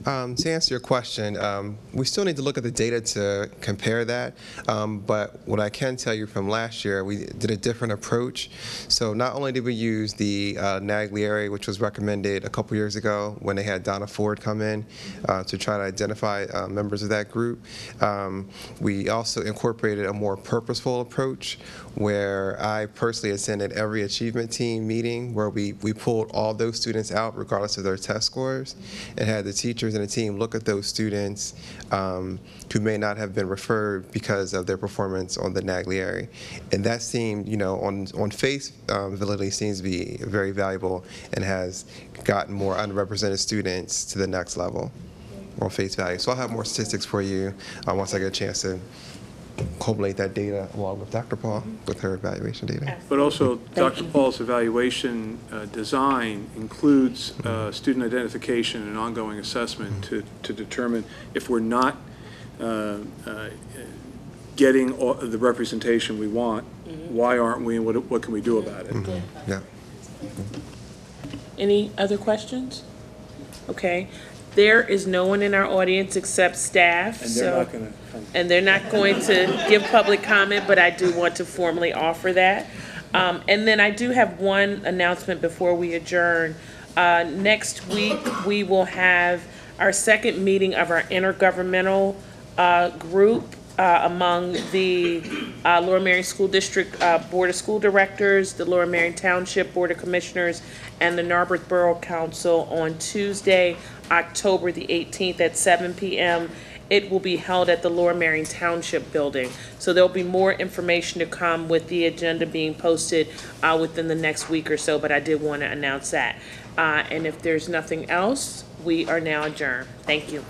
To answer your question, we still need to look at the data to compare that, but what I can tell you from last year, we did a different approach. So not only did we use the Naglieri, which was recommended a couple years ago when they had Donna Ford come in to try to identify members of that group, we also incorporated a more purposeful approach where I personally attended every achievement team meeting where we pulled all those students out regardless of their test scores and had the teachers and the team look at those students who may not have been referred because of their performance on the Naglieri. And that seemed, on face validity seems to be very valuable and has gotten more underrepresented students to the next level on face value. So I'll have more statistics for you once I get a chance to culminate that data along with Dr. Paul with her evaluation data. But also, Dr. Paul's evaluation design includes student identification and ongoing assessment to determine if we're not getting the representation we want, why aren't we, and what can we do about it? Yeah. Any other questions? Okay. There is no one in our audience except staff. And they're not going to come. And they're not going to give public comment, but I do want to formally offer that. And then I do have one announcement before we adjourn. Next week, we will have our second meeting of our intergovernmental group among the Lower Merion School District Board of School Directors, the Lower Merion Township Board of Commissioners, and the Narberth Borough Council on Tuesday, October the 18th at 7 p.m. It will be held at the Lower Merion Township Building. So there'll be more information to come with the agenda being posted within the next week or so, but I did want to announce that. And if there's nothing else, we are now adjourned. Thank you.